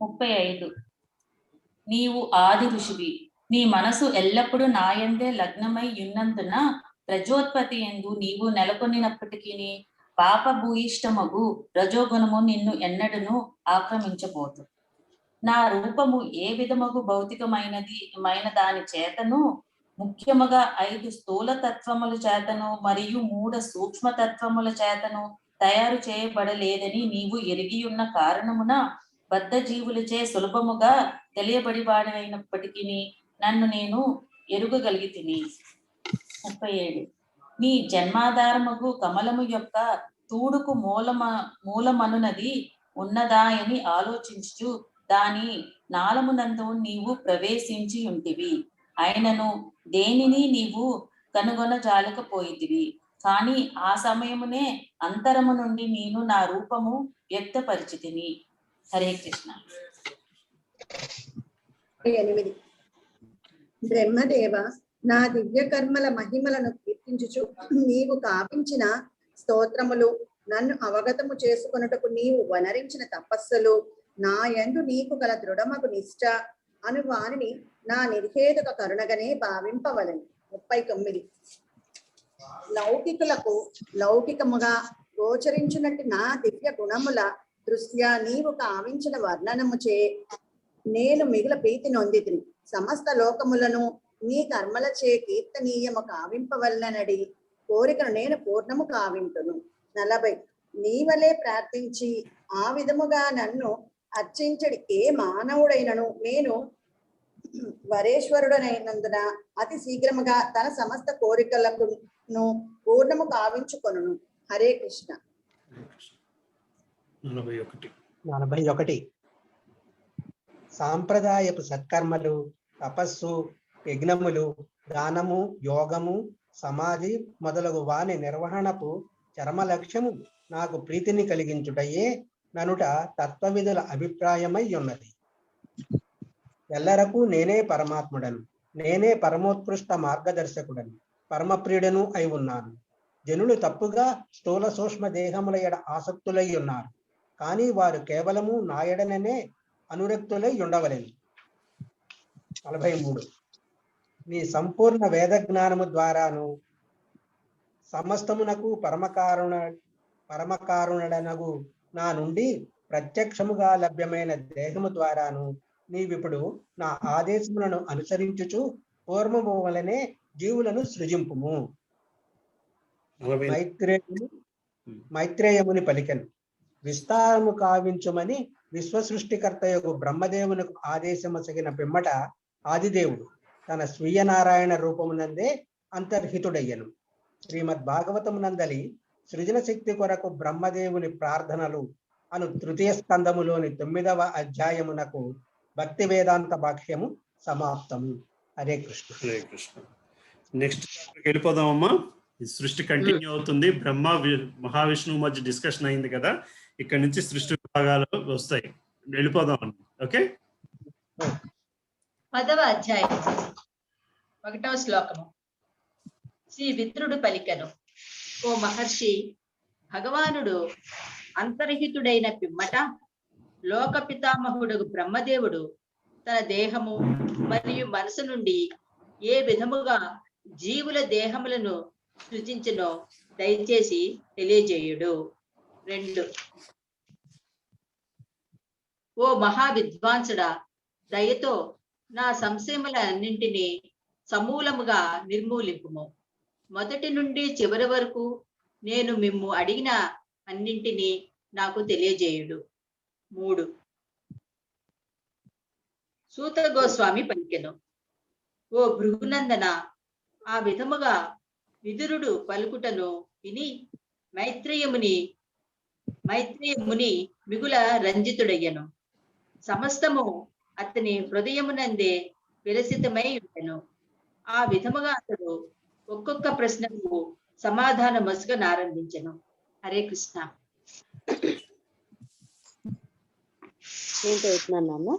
35 నీవు ఆది ఋషివి. నీ మనసు ఎల్లప్పుడూ నాయందే లగ్నమై ఉన్నందున రజోత్పత్తి యందు నీవు నెలకొనినప్పటికీ పాపభూయిష్టమగు రజోగుణము నిన్ను ఎన్నడను ఆక్రమించబోదు. నా రూపము ఏ విధమగు భౌతికమైన దాని చేతను, ముఖ్యముగా 5 స్థూల తత్వముల చేతను మరియు 3 సూక్ష్మ తత్వముల చేతను తయారు చేయబడలేదని నీవు ఎరిగి ఉన్న కారణమున బద్ధ జీవులచే సులభముగా తెలియబడి వాడినప్పటికీ నన్ను నేను ఎరుగగలిగితిని. 37 నీ జన్మాధారముగు కమలము యొక్క తూడుకు మూలమనునది ఉన్నదా అని ఆలోచించు దాని నాళమునందు నీవు ప్రవేశించి ఉంటివి. అయినను దేనిని నీవు కనుగొనజాలకపోయితివి. కానీ ఆ సమయమునే అంతరము నుండి నేను నా రూపము వ్యక్తపరిచితిని. హరే కృష్ణ. 8 బ్రహ్మదేవ, నా దివ్య కర్మల మహిమలను కీర్తించుచు నీవు కావించిన స్తోత్రములు, నన్ను అవగతము చేసుకొనుటకు నీవు వనరించిన తపస్సులు నా యందు నీకు గల దృఢమగు నిష్ట అను వానిని నా నిర్హేతుక కరుణగనే భావింపవలను. 39. లౌకికులకు లౌకికముగా గోచరించున్నట్టు నా దివ్య గుణముల దృష్ట్యా నీవు కావించిన వర్ణనముచే నేను మిగుల ప్రీతి నొందితిని. సమస్త లోకములను నీ కర్మలచే కీర్తనీయము కావింపవలనడి కోరికను నేను పూర్ణము కావింతును. 40. నీవలే ప్రార్థించి ఆ విధముగా నన్ను అర్చించడి ఏ మానవుడైనను నేను వరేశ్వరుడనైనందున అతి శీఘ్రముగా తన సమస్త కోరికలకు పూర్ణము కావించుకొను. హరే కృష్ణ. 41. సాంప్రదాయపు సత్కర్మలు, తపస్సు, యజ్ఞములు, దానము, యోగము, సమాధి మొదలగు వాని నిర్వహణకు చరమ లక్ష్యము నాకు ప్రీతిని కలిగించుటయే ననుట తత్వవిధుల అభిప్రాయమై ఉన్నది. ఎల్లరకు నేనే పరమాత్ముడను, నేనే పరమోత్కృష్ట మార్గదర్శకుడను, పరమప్రియుడను అయి ఉన్నాను. జనులు తప్పుగా స్థూల సూక్ష్మ దేహముల ఎడ ఆసక్తులై ఉన్నారు, కానీ వారు కేవలము నాయడననే అనురక్తులై ఉండవలేను. 43. నీ సంపూర్ణ వేద జ్ఞానము ద్వారాను సమస్తమునకు పరమకారుణుడనగు నా నుండి ప్రత్యక్షముగా లభ్యమైన దేహము ద్వారాను నీవిప్పుడు నా ఆదేశములను అనుసరించుచు పూర్వము వలనే జీవులను సృజింపుము. మైత్రేయముని పలికెను. విస్తారము కావించుమని విశ్వసృష్టికర్తయగు బ్రహ్మదేవునకు ఆదేశమసగిన పిమ్మట ఆదిదేవుడు తన స్వీయ నారాయణ రూపమునందే అంతర్హితుడయ్యను. శ్రీమద్ భాగవతమునందలి సృజన శక్తి కొరకు బ్రహ్మదేవుని ప్రార్థనలు అను తృతీయ స్కందములోని 9వ అధ్యాయమునకు భక్తి వేదాంత భాష్యము సమాప్తము. హరే కృష్ణ. హరే కృష్ణ. నెక్స్ట్ వెళ్ళిపోదామమ్మా. సృష్టి కంటిన్యూ అవుతుంది. బ్రహ్మ మహావిష్ణువు మధ్య డిస్కషన్ అయింది కదా, ఇక్కడ నుంచి సృష్టి విభాగాలు వస్తాయి. వెళ్ళిపోదాం. ఓకే. 10వ అధ్యాయం 1వ శ్లోకము. శ్రీ విద్రుడు పలికెను, ఓ మహర్షి, భగవానుడు అంతర్హితుడైన పిమ్మట లోక పితామహుడు బ్రహ్మదేవుడు తన దేహము మరియు మనసు నుండి ఏ విధముగా జీవుల దేహములను సృజించినో దయచేసి తెలియజేయుడు. 2. ఓ మహావిద్వాంసుడా, దయతో నా సంశయములన్నింటినీ సమూలముగా నిర్మూలింపుము. మొదటి నుండి చివరి వరకు నేను మిమ్ము అడిగిన అన్నింటినీ నాకు తెలియజేయుడు. 3. సూత గోస్వామి పలికెను, ఓ భృగునందన, ఆ విధముగా విదురుడు పలుకుటను విని మైత్రేయముని మిగుల రంజితుడయ్యను. సమస్తము అతని హృదయమునందే విలసితమై ఉండెను. ఆ విధముగా అతడు ఒక్కొక్క ప్రశ్నకు సమాధానం మసుగనారంభించెను. హరే కృష్ణ. నేను చదువుతున్నాను.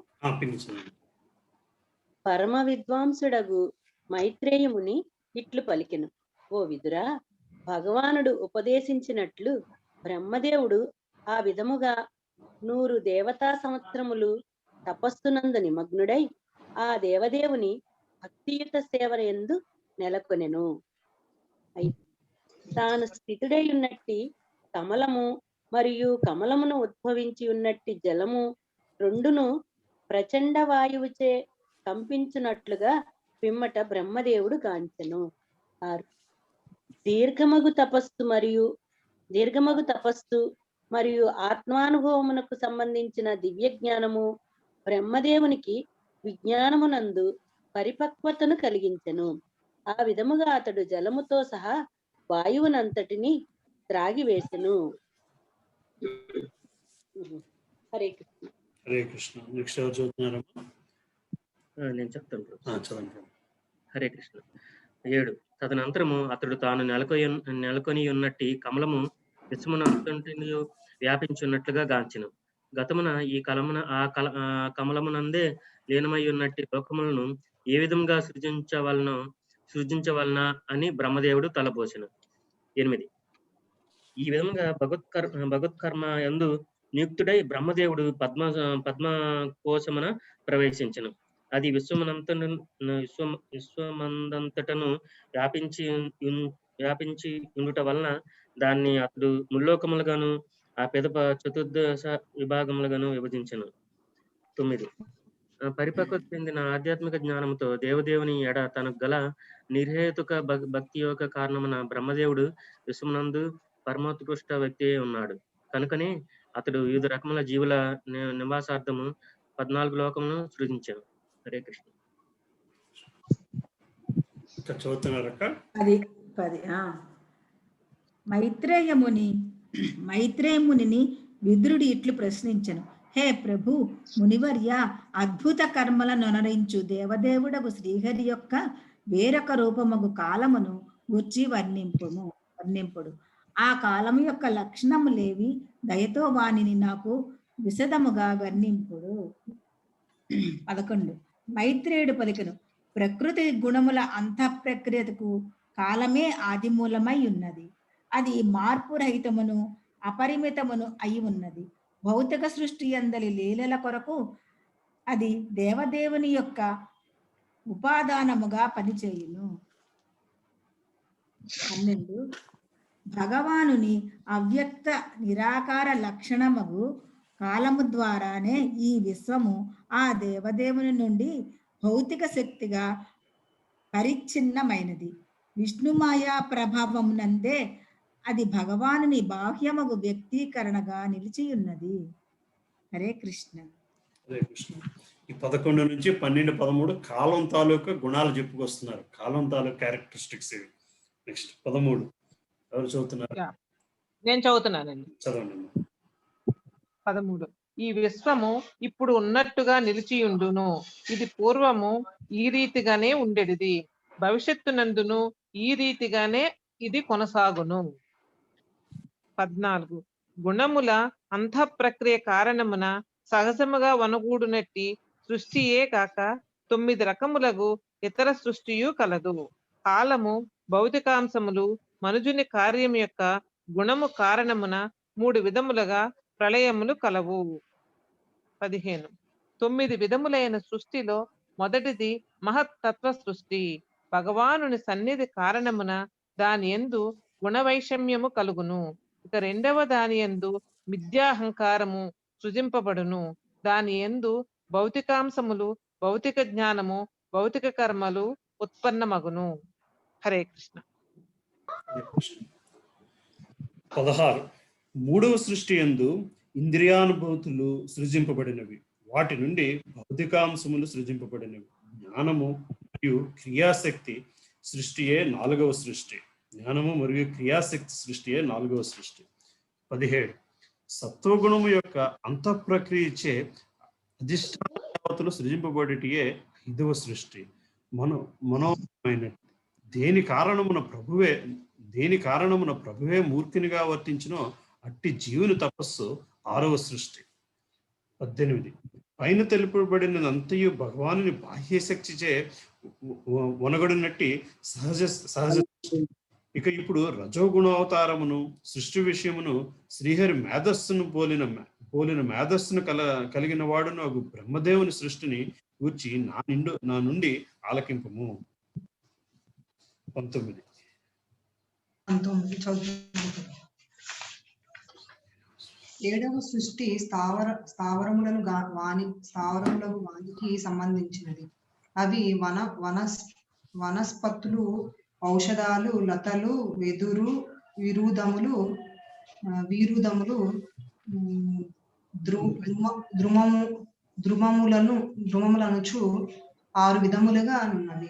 పరమ విద్వాంసుడగు మైత్రేయముని ఇట్లు పలికెను, ఓ విదురా, భగవానుడు ఉపదేశించినట్లు బ్రహ్మదేవుడు ఆ విధముగా 100 దేవతా సంవత్సరములు తపస్సునందు నిమగ్నుడై ఆ దేవదేవుని భక్తియుత సేవయందు నెలకొనెను. తాను స్థితుడై ఉన్నట్టి కమలము మరియు కమలమును ఉద్భవించి ఉన్నట్టి జలము రెండును ప్రచండ వాయువుచే కంపించున్నట్లుగా పిమ్మట బ్రహ్మదేవుడు గాంచెను. 6. దీర్ఘమగు తపస్సు మరియు ఆత్మానుభవమునకు సంబంధించిన దివ్య జ్ఞానము బ్రహ్మదేవునికి విజ్ఞానమునందు పరిపక్వతను కలిగించెను. ఆ విధముగా అతడు జలముతో సహా వాయువునంతటిని త్రాగివేసెను. హరే కృష్ణ. హరే కృష్ణ. నెక్స్ట్ ఎవరు చదువుతున్నారమ్మా? నేను చెప్తాను. హరే కృష్ణ. 7. తదనంతరము అతడు తాను నెలకొని ఉన్నట్టి కమలము విశ్వమునంతటిని వ్యాపించున్నట్లుగా గాంచెను. గతమున ఈ కమలమునందే లీనమై ఉన్నట్టి లోకములను ఏ విధంగా సృజించవలన అని బ్రహ్మదేవుడు తలపోసెను. 8. ఈ విధంగా భగవత్కర్మ యందు నియుక్తుడై బ్రహ్మదేవుడు పద్మ కోశమున ప్రవేశించను. అది విశ్వమందంతటను వ్యాపించి ఉండుట వలన దాన్ని అతడు ముల్లోకములుగాను ఆ పిదప చతుర్దశ విభాగములుగాను విభజించను. 9. పరిపక్వత చెందిన ఆధ్యాత్మిక జ్ఞానంతో దేవదేవుని ఎడ తనకు గల నిర్హేతుక భక్తి యొక్క కారణమున బ్రహ్మదేవుడు విశ్వమునందు పరమోత్కృష్ట వ్యక్తి ఉన్నాడు. కనుకనే అతడు వివిధ రకముల జీవుల నివాసార్థము 14 లోకములను సృజించాడు. హరే కృష్ణ. మైత్రేయముని విదురుడు ఇట్లు ప్రశ్నించను. హే ప్రభు మునివర్య, అద్భుత కర్మలను అనరించు దేవదేవుడకు శ్రీహరి యొక్క వేరొక రూపముగు కాలమును గూర్చి వర్ణింపుడు. ఆ కాలము యొక్క లక్షణములేవి? దయతో వానిని నాకు విశదముగా వర్ణింపుడు. 11. మైత్రేయుడు పలికెను, ప్రకృతి గుణముల అంతఃప్రక్రియకు కాలమే ఆదిమూలమై ఉన్నది. అది మార్పు రహితమును అపరిమితమును అయి ఉన్నది. భౌతిక సృష్టి అందలి లీలల కొరకు అది దేవదేవుని యొక్క ఉపాదానముగా పనిచేయును. 12. భగవానుని అవ్యక్త నిరాకార లక్షణముగు కాలము ద్వారానే ఈ విశ్వము ఆ దేవదేవుని నుండి భౌతిక శక్తిగా పరిచ్ఛిన్నమైనది. విష్ణుమాయా ప్రభావం నందే అది భగవానుని బాహ్యమగు వ్యక్తీకరణగా నిలిచి ఉన్నది. హరే కృష్ణ. హరే కృష్ణ. ఈ 11 నుంచి 12, 13 కాలం తాలూకా గుణాలు చెప్పుకొస్తున్నారు. కాలం తాలూకా క్యారెక్టరిస్టిక్స్ ఇవి. నెక్స్ట్ 13 ఎవరు చదువుతున్నారు? నేను చదువుతున్నానండి. చదవండి. 13. ఈ విశ్వము ఇప్పుడు ఉన్నట్టుగా నిలిచియుండును. ఇది పూర్వము ఈ రీతిగానే ఉండేది. భవిష్యత్తునందును ఈ రీతిగానే ఇది కొనసాగును. 14. గుణముల అంతఃప్రక్రియ కారణమున సహజముగా వనగూడునట్టి సృష్టియే కాక 9 రకములకు ఇతర సృష్టియు కలదు. కాలము, భౌతికాంశములు మనుజుని కార్యం యొక్క గుణము కారణమున 3 విధములుగా ప్రళయములు కలవు. 15. 9 విధములైన సృష్టిలో మొదటిది మహత్తత్వ సృష్టి. భగవానుని సన్నిధి కారణమున దాని యందు గుణవైషమ్యము కలుగును. ఇక రెండవ దాని యందు మిథ్యాహంకారము సృజింపబడును. దాని యందు భౌతికాంశములు, భౌతిక జ్ఞానము, భౌతిక కర్మలు ఉత్పన్నమగును. హరే కృష్ణ. 16. మూడవ సృష్టి యందు ఇంద్రియానుభూతులు సృజింపబడినవి. వాటి నుండి భౌతికాంశములు సృజింపబడినవి. జ్ఞానము మరియు క్రియాశక్తి సృష్టియే 4వ సృష్టి. జ్ఞానము మరియు క్రియాశక్తి సృష్టియే 4వ సృష్టి. 17. సత్వగుణము యొక్క అంతఃప్రక్రియచే అధిష్టానతులు సృజింపబడిటియే 5వ సృష్టి. మనోమైన దేని కారణమున ప్రభువే మూర్ఖునిగా వర్తించినో అట్టి జీవుని తపస్సు 6వ సృష్టి. 18. పైన తెలుపబడినంతయు భగవానుని బాహ్యశక్తిచే వనగడినట్టి సహజ. ఇక ఇప్పుడు రజోగుణావతారమును సృష్టి విషయమును శ్రీహరి మేధస్సును పోలిన మేధస్సును కలిగిన వాడును అగు బ్రహ్మదేవుని సృష్టిని గూర్చి నా నుండి ఆలకింపము. 19. ఏడవ సృష్టి స్థావరములకు వానికి సంబంధించినది. అవి వనస్పతులు, ఔషధాలు, లతలు, వెదురు, వీరుదములు, ద్రుమములనుచు 6 విధములుగా ఉన్నవి.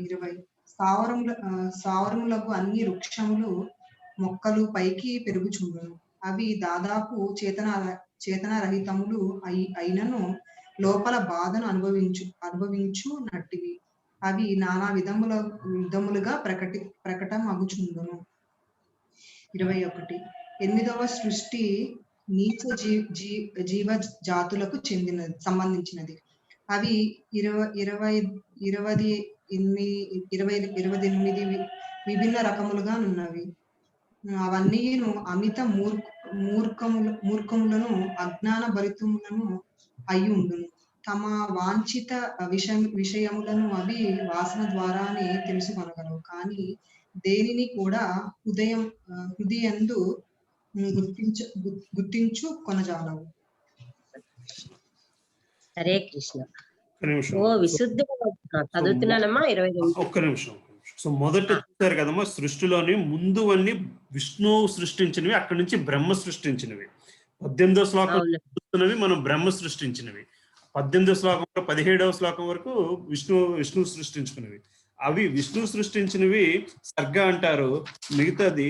20. స్థావరములకు అన్ని వృక్షములు, మొక్కలు పైకి పెరుగుచుండును. అవి దాదాపు చేతనరహితములు అయినను లోపల బాధను అనుభవించు నట్టివి. అవి నానా విధములుగా ప్రకటమగుచుండును. 21. 8వ సృష్టి నీచ జీవ జాతులకు సంబంధించినది. అవి 28 విభిన్న రకములుగా ఉన్నవి. అవన్నీ అమిత మూర్ఖములను అజ్ఞాన భరితములను అయి ఉండును. తమ వాంఛిత విషయములను అవి వాసన ద్వారానే తెలుసుకొనగలవు, కానీ దేనిని కూడా హృదయందు గుర్తించు కొనజాలవు. హరే కృష్ణ. ఒక్క నిమిషం. ఓ విశుద్ధ చదువుతున్నానమ్మా 22. ఒక్క నిమిషం. సో మొదట చూసారు కదమ్మా, సృష్టిలోని ముందు అన్ని విష్ణువు సృష్టించినవి, అక్కడి నుంచి బ్రహ్మ సృష్టించినవి. 18వ శ్లోకం చూస్తున్నవి మనం బ్రహ్మ సృష్టించినవి. 18వ శ్లోకం 17వ శ్లోకం వరకు విష్ణువు సృష్టించుకున్నవి. అవి విష్ణువు సృష్టించినవి సర్గ అంటారు, మిగతాది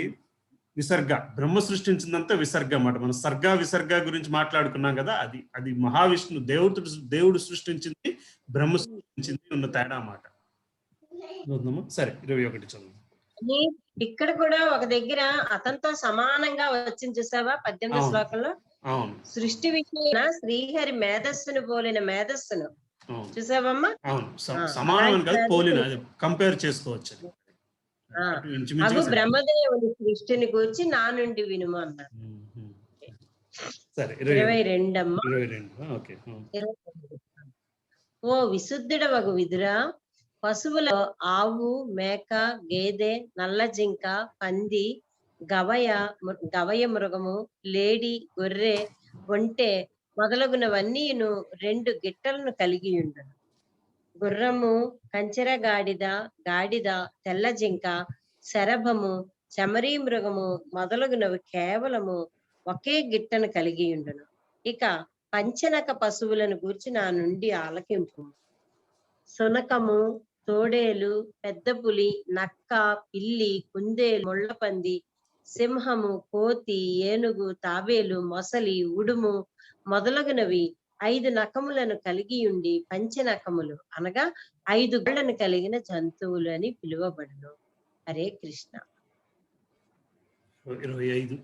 విసర్గ. బ్రహ్మ సృష్టించిందంతా విసర్గ అన్నమాట. మనం సర్గ విసర్గ గురించి మాట్లాడుకున్నాం కదా, అది మహావిష్ణు దేవుడు సృష్టించింది, బ్రహ్మ సృష్టించింది ఉన్న తేడా అన్నమాట. సరే 21 చదువు. ఇక్కడ కూడా ఒక దగ్గర అతనితో సమానంగా వచ్చింది చూసావా 18వ శ్లోకంలో. సృష్టి విషయాన శ్రీహరి మేధస్సును పోలిన మేధస్సును చూసావమ్మా. అవును, సమానం కాదు, పోలిన, కంపేర్ చేసుకోవచ్చు. అగు బ్రహ్మదేవుని సృష్టిని కూర్చి నా నుండి వినుము అన్నారు. 22 అమ్మా. ఓ విశుద్ధుడవగు విదురా, పశువుల ఆవు, మేక, గేదె, నల్ల జింక, పంది, గవయ మృగము, లేడి, గొర్రె, ఒంటె మొదలగునవన్నీ 2 గిట్టలను కలిగి ఉండును. గుర్రము, కంచెర గాడిద, తెల్ల జింక, శరభము, చమరీ మృగము మొదలగునవి కేవలము ఒకే గిట్టను కలిగి ఉండును. ఇక పంచనక పశువులను గూర్చి నా నుండి ఆలకింపు. సునకము, తోడేలు, పెద్ద పులి, నక్క, పిల్లి, కుందేలు, ముళ్ళపంది, సింహము, కోతి, ఏనుగు, తాబేలు, మొసలి, ఉడుము మొదలగునవి 5 నకములను కలిగి ఉండి పంచనకములు అనగా 5 గోళ్లను కలిగిన జంతువులు అని పిలువబడును. హరే కృష్ణ. 25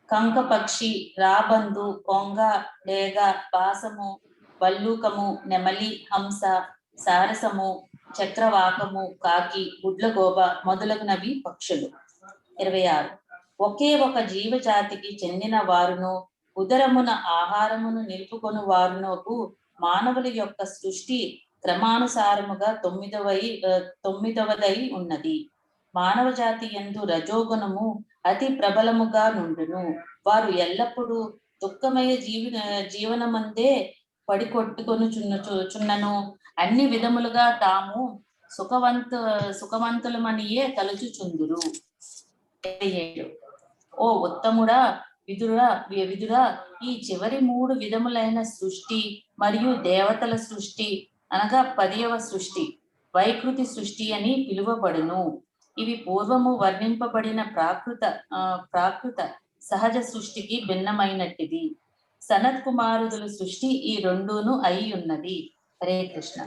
కంక పక్షి, రాబందు, కొంగ, డేగ, బాసము, వల్లూకము, నెమలి, హంస, సారసము, చక్రవాకము, కాకి, గుడ్లగోబ మొదలగునవి పక్షులు. 26 ఒకే ఒక జీవజాతికి చెందిన వారును ఉదరమున ఆహారమును నిలుపుకొని వారునకు మానవుల యొక్క సృష్టి క్రమానుసారముగా 9వదై ఉన్నది. మానవ జాతి యందు రజోగుణము అతి ప్రబలముగా నుండును. వారు ఎల్లప్పుడూ దుఃఖమయ జీవనమందే పడికొట్టుకొనుచున్నను అన్ని విధములుగా తాము సుఖవంతులమనియే తలుచుచుందురు. 27 ఓ ఉత్తముడా, విదురా, ఈ చివరి 3 విధములైన సృష్టి మరియు దేవతల సృష్టి అనగా 10వ సృష్టి వైకృతి సృష్టి అని పిలువబడును. ఇవి పూర్వము వర్ణింపబడిన ప్రాకృత సహజ సృష్టికి భిన్నమైనట్టిది. సనత్ కుమారుదుల సృష్టి ఈ 2ను అయి ఉన్నది. హరే కృష్ణ.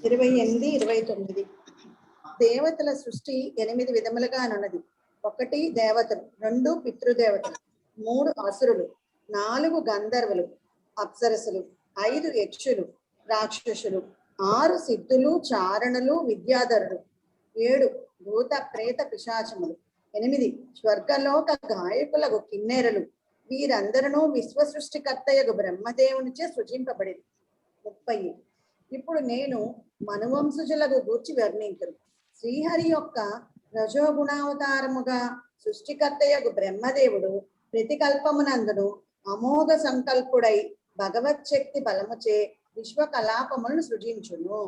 28, 29 దేవతల సృష్టి 8 విధములుగా ఉన్నది. 1 దేవతలు, 2 పితృదేవతలు, 3 అసురులు, 4 గంధర్వులు, అప్సరసులు, 5 యక్షులు, రాక్షసులు, 6 సిద్ధులు, చారణులు, విద్యాధరులు, 7 భూత ప్రేత పిశాచములు, 8 స్వర్గలోక గాయకులకు కిన్నెరలు. వీరందరూ విశ్వ సృష్టికర్తయగు బ్రహ్మదేవునిచే సృజింపబడింది. 30 ఇప్పుడు నేను మనువంశజులకు గూర్చి వర్ణించను. శ్రీహరి యొక్క రజోగుణావతారముగా సృష్టికర్తయగు బ్రహ్మదేవుడు ప్రతికల్పమునందును అమోఘ సంకల్పుడై భగవత్ శక్తి బలముచే విశ్వకలాపములను సృజించును.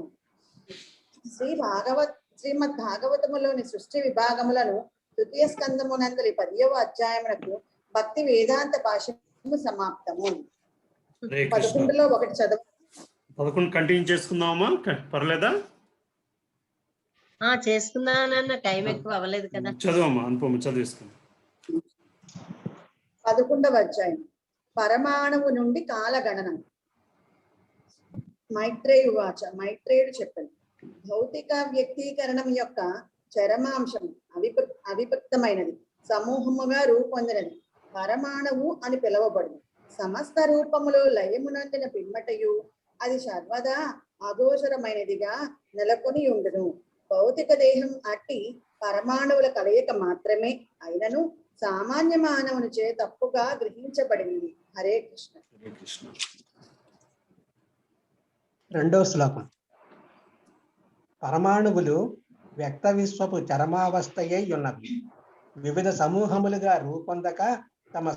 శ్రీమద్ భాగవతములోని సృష్టి విభాగములను 2వ స్కందమునందలి 10వ అధ్యాయమునకు భక్తి వేదాంత భాష్యము సమాప్తము. 11లో 1 చదువు. 11 కంటిన్యూ చేసుకుందామా, పర్లేదా? చేసుకుందానన్న టైం ఎక్కువ అవ్వలేదు కదా. చదువమ్మా, అనుపమ చదివేసుకుందాం. 11వ అధ్యాయం పరమాణువు నుండి కాలగణన. మైత్రేయుడు చెప్పాడు, భౌతిక వ్యక్తీకరణం యొక్క చరమాంశం అవిపృక్తమైనది, సమూహముగా రూపొందినది, పరమాణువు అని పిలువబడింది. సమస్త రూపములో లయమునందిన పిమ్మటయు అది సర్వదా అగోచరమైనదిగా నెలకొని ఉండును. భౌతిక దేహం అట్టి పరమాణువుల కలయిక మాత్రమే అయినను సామాన్య మానవునిచే తప్పుగా గ్రహించబడింది. హరే కృష్ణ. హరే కృష్ణ. రెండో శ్లోకం. పరమాణువులు వ్యక్త విశ్వపు చరమావస్థయై ఉన్నవి. వివిధ సమూహములుగా రూపొందక తమ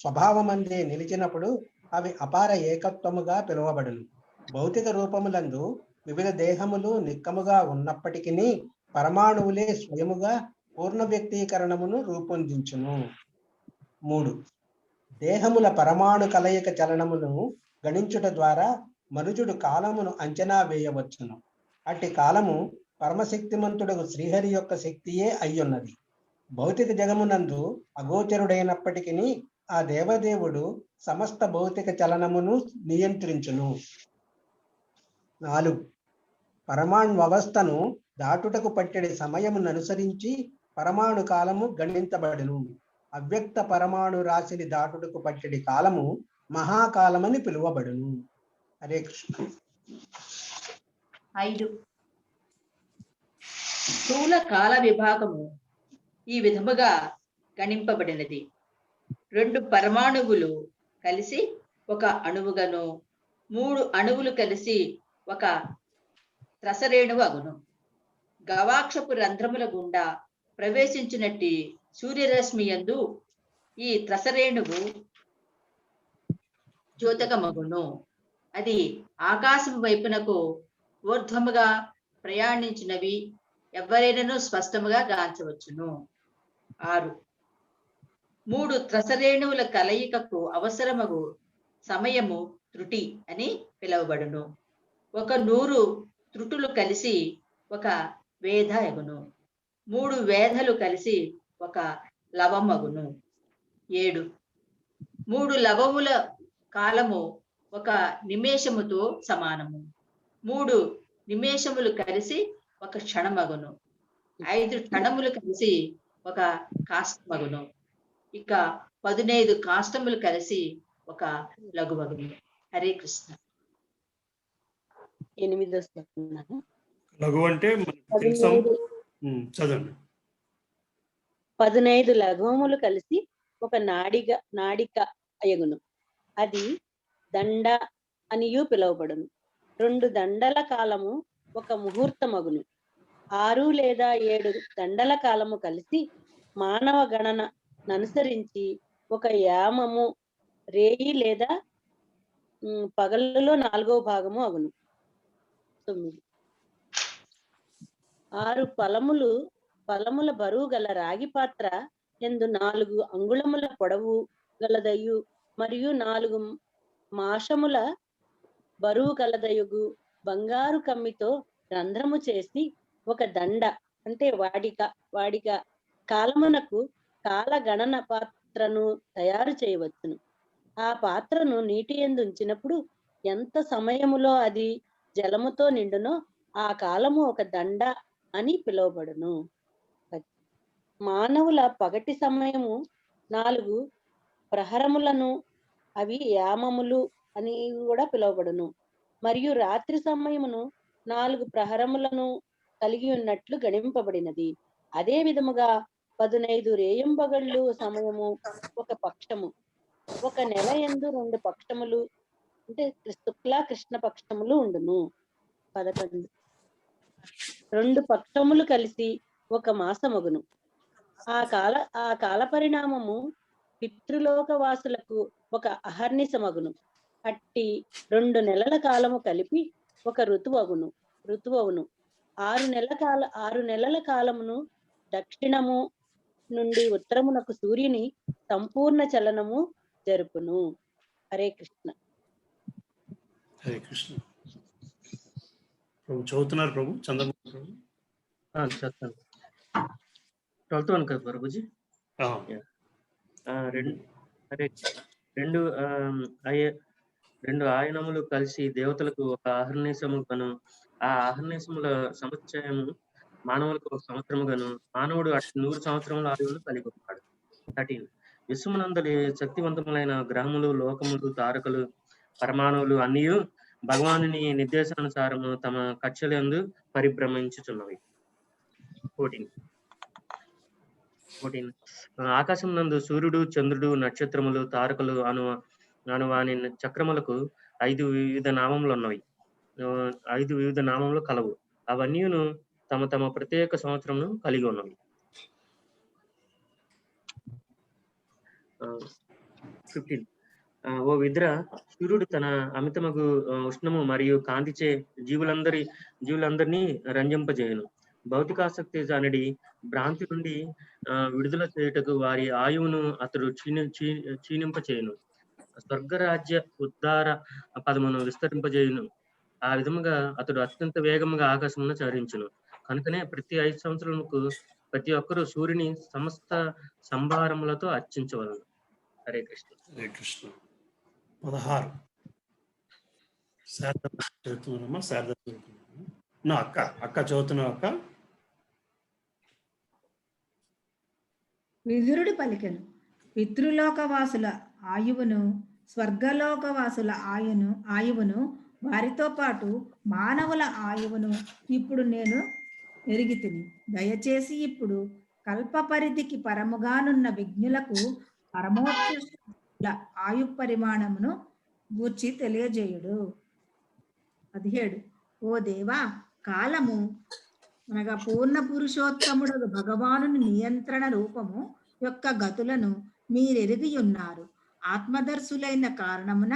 స్వభావమందే నిలిచినప్పుడు అవి అపార ఏకత్వముగా పిలువబడును. భౌతిక రూపములందు వివిధ దేహములు నిక్కముగా ఉన్నప్పటికీ పరమాణువులే స్వయముగా పూర్ణ వ్యక్తీకరణమును రూపొందించును. 3. దేహముల పరమాణు కలయిక చలనమును గణించుట ద్వారా మనుజుడు కాలమును అంచనా వేయవచ్చును. అట్టి కాలము పరమశక్తిమంతుడు శ్రీహరి యొక్క శక్తియే అయ్యున్నది. భౌతిక జగమునందు అగోచరుడైనప్పటికీ ఆ దేవదేవుడు సమస్త భౌతిక చలనమును నియంత్రించును. 4. పరమాణు వ్యవస్థను దాటుటకు పట్టెడి సమయమును అనుసరించి పరమాణు కాలము గణించబడును. అవ్యక్త పరమాణు రాశిని దాటుటకు పట్టెడి కాలము మహాకాలమని పిలువబడును. హరే కృష్ణ. 5. స్థూల కాల విభాగము ఈ విధముగా గణింపబడినది. 2 పరమాణువులు కలిసి ఒక అణువుగాను, 3 అణువులు కలిసి ఒక త్రసరేణువు అగును. గవాక్షపు రంధ్రముల గుండా ప్రవేశించినట్టి సూర్యరశ్మి యందు ఈ త్రసరేణువు జ్యోతకమగును. అది ఆకాశం వైపునకు ఊర్ధ్వముగా ప్రయాణించినవి ఎవరైనాను స్పష్టముగా గాంచవచ్చును. 6. 3 త్రసరేణువుల కలయికకు అవసరమగు సమయము త్రుటి అని పిలువబడును. 100 త్రుటులు కలిసి ఒక వేధ ఎగును. 3 వేధలు కలిసి ఒక లవమగును. 7. 3 లవముల కాలము ఒక నిమేషముతో సమానము. 3 నిమేషములు కలిసి ఒక క్షణమగును. 5 క్షణములు కలిసి ఒక కాష్టమగును. ఇక 15 కాష్టములు కలిసి ఒక లఘువగును. హరే కృష్ణ. 8వ శ్లోకం. లఘు అంటే చదవండి. 15 లఘువములు కలిసి ఒక నాడిక అయగును. అది దండ అనియు పిలువబడును. 2 దండల కాలము ఒక ముహూర్తమగును. 6 లేదా 7 దండల కాలము కలిసి మానవ గణన అనుసరించి ఒక యామము రేయి లేదా పగళ్ళలో 4వ భాగము అగును. 9. 6 పలముల బరువు గల రాగి పాత్ర ఎందు 4 అంగుళముల పొడవు గలదయు మరియు 4 మాషముల బరువు గలదయుగు బంగారు కమ్మితో రంధ్రము చేసి ఒక దండ అంటే వాడిక కాలమునకు కాల గణన పాత్రను తయారు చేయవచ్చును. ఆ పాత్రను నీటి యందు ఉంచినప్పుడు ఎంత సమయములో అది జలముతో నిండునో ఆ కాలము ఒక దండ అని పిలువబడును. మానవుల పగటి సమయము 4 ప్రహరములను, అవి యామములు అని కూడా పిలువబడును. మరియు రాత్రి సమయమును 4 ప్రహరములను కలిగి ఉన్నట్లు గణింపబడినది. అదే విధముగా 15 రేయింబగళ్ళు సమయము ఒక పక్షము. ఒక నెల యందు 2 పక్షములు అంటే శుక్ల కృష్ణ పక్షములు ఉండును. 11 2 పక్షములు కలిసి ఒక మాసమగును. ఆ కాల పరిణామము పితృలోక వాసులకు ఒక అహర్నిశమగును. అట్టి 2 నెలల కాలము కలిపి ఒక ఋతువవును. 6 నెలల కాలమును దక్షిణము నుండి ఉత్తరమునకు సూర్యుని సంపూర్ణ చలనము జరుపును. హరే కృష్ణ. హరే కృష్ణ. ప్రభు చదువుతున్నారు ప్రభు. చంద్రబాబు ప్రభు చదువుతాను. 12th one కదా ప్రభుజీ. రెండు ఆయనములు కలిసి దేవతలకు ఒక అహర్నిశము గను, ఆ అహర్నిశముల సముచ్చయము మానవులకు ఒక సంవత్సరము గను, మానవుడు 100 సంవత్సరముల ఆయువును కలిగి ఉన్నాడు. 13 విశ్వమునందలి శక్తివంతములైన గ్రహములు, లోకములు, తారకలు, పరమాణువులు అన్నీ భగవానుని నిర్దేశానుసారము తమ కక్షలందు పరిభ్రమించుచున్నవి. 14 14. ఆకాశం నందు సూర్యుడు, చంద్రుడు, నక్షత్రములు, తారకలు అను వాని చక్రములకు 5 వివిధ నామములు ఉన్నవి. 5 వివిధ నామములు కలవు. అవన్నీను తమ తమ ప్రత్యేక సంవత్సరమును కలిగి ఉన్నవి. 15. ఓ విద్ర, సూర్యుడు తన అమితమగు ఉష్ణము మరియు కాంతిచే జీవులందరినీ రంజింపజేయును. భౌతికాసక్తి అనడి భ్రాంతి నుండి విడుదల చేయుటకు వారి ఆయువును అతడు క్షీణింపచేయును. స్వర్గరాజ్య ఉద్ధార పదమును విస్తరింపజేయును. ఆ విధముగా అతడు అత్యంత వేగముగా ఆకాశమున చరించును. కనుకనే ప్రతి 5 సంవత్సరములకు ప్రతి ఒక్కరూ సూర్యుని సమస్త సంభారములతో అర్చించవలను. హరే కృష్ణ. హరే కృష్ణ. 16. శారద చదువుతున్నారమ్మా? శారద చదువుతున్నారమ్మా? నా అక్క చదువుతున్నావు అక్క? విదురుడు పలికెను, పితృలోకవాసుల ఆయువును స్వర్గలోకవాసుల ఆయువును వారితో పాటు మానవుల ఆయువును ఇప్పుడు నేను ఎరిగితిని. దయచేసి ఇప్పుడు కల్ప పరిధికి పరముగానున్న విజ్ఞులకు పరమోత్కృష్ట ఆయు పరిమాణమును గూర్చి తెలియజేయుడు. 17. ఓ దేవా, కాలము అనగా పూర్ణ పురుషోత్తముడు భగవాను నియంత్రణ రూపము యొక్క గతులను మీరెరిగి ఉన్నారు. ఆత్మదర్శులైన కారణమున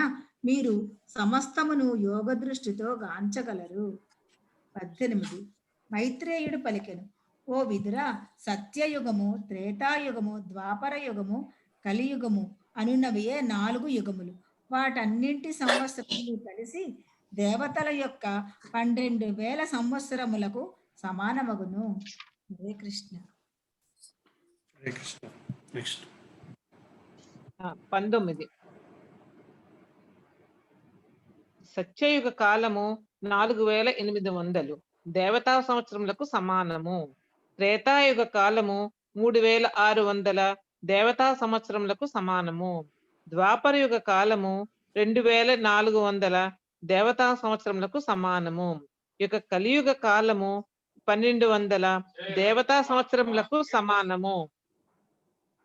మీరు సమస్తమును యోగ దృష్టితో గాంచగలరు. 18. మైత్రేయుడు పలికెను, ఓ విదుర, సత్యయుగము, త్రేతాయుగము, ద్వాపర యుగము, కలియుగము అనున్నవియే 4 యుగములు. వాటన్నింటి సంవత్సరములు కలిసి దేవతల యొక్క 12,000 సంవత్సరములకు సమానమగును. హరే కృష్ణ. హరే కృష్ణ. నెక్స్ట్ 19. సత్యయుగ కాలము 4,800 దేవతా సంవత్సరములకు సమానము. త్రేతాయుగ కాలము 3,600 దేవతా సంవత్సరములకు సమానము. ద్వాపర యుగ కాలము 2,400 దేవతా సంవత్సరములకు సమానము. ఇక కలియుగ కాలము 1,200 దేవతా సంవత్సరములకు సమానము.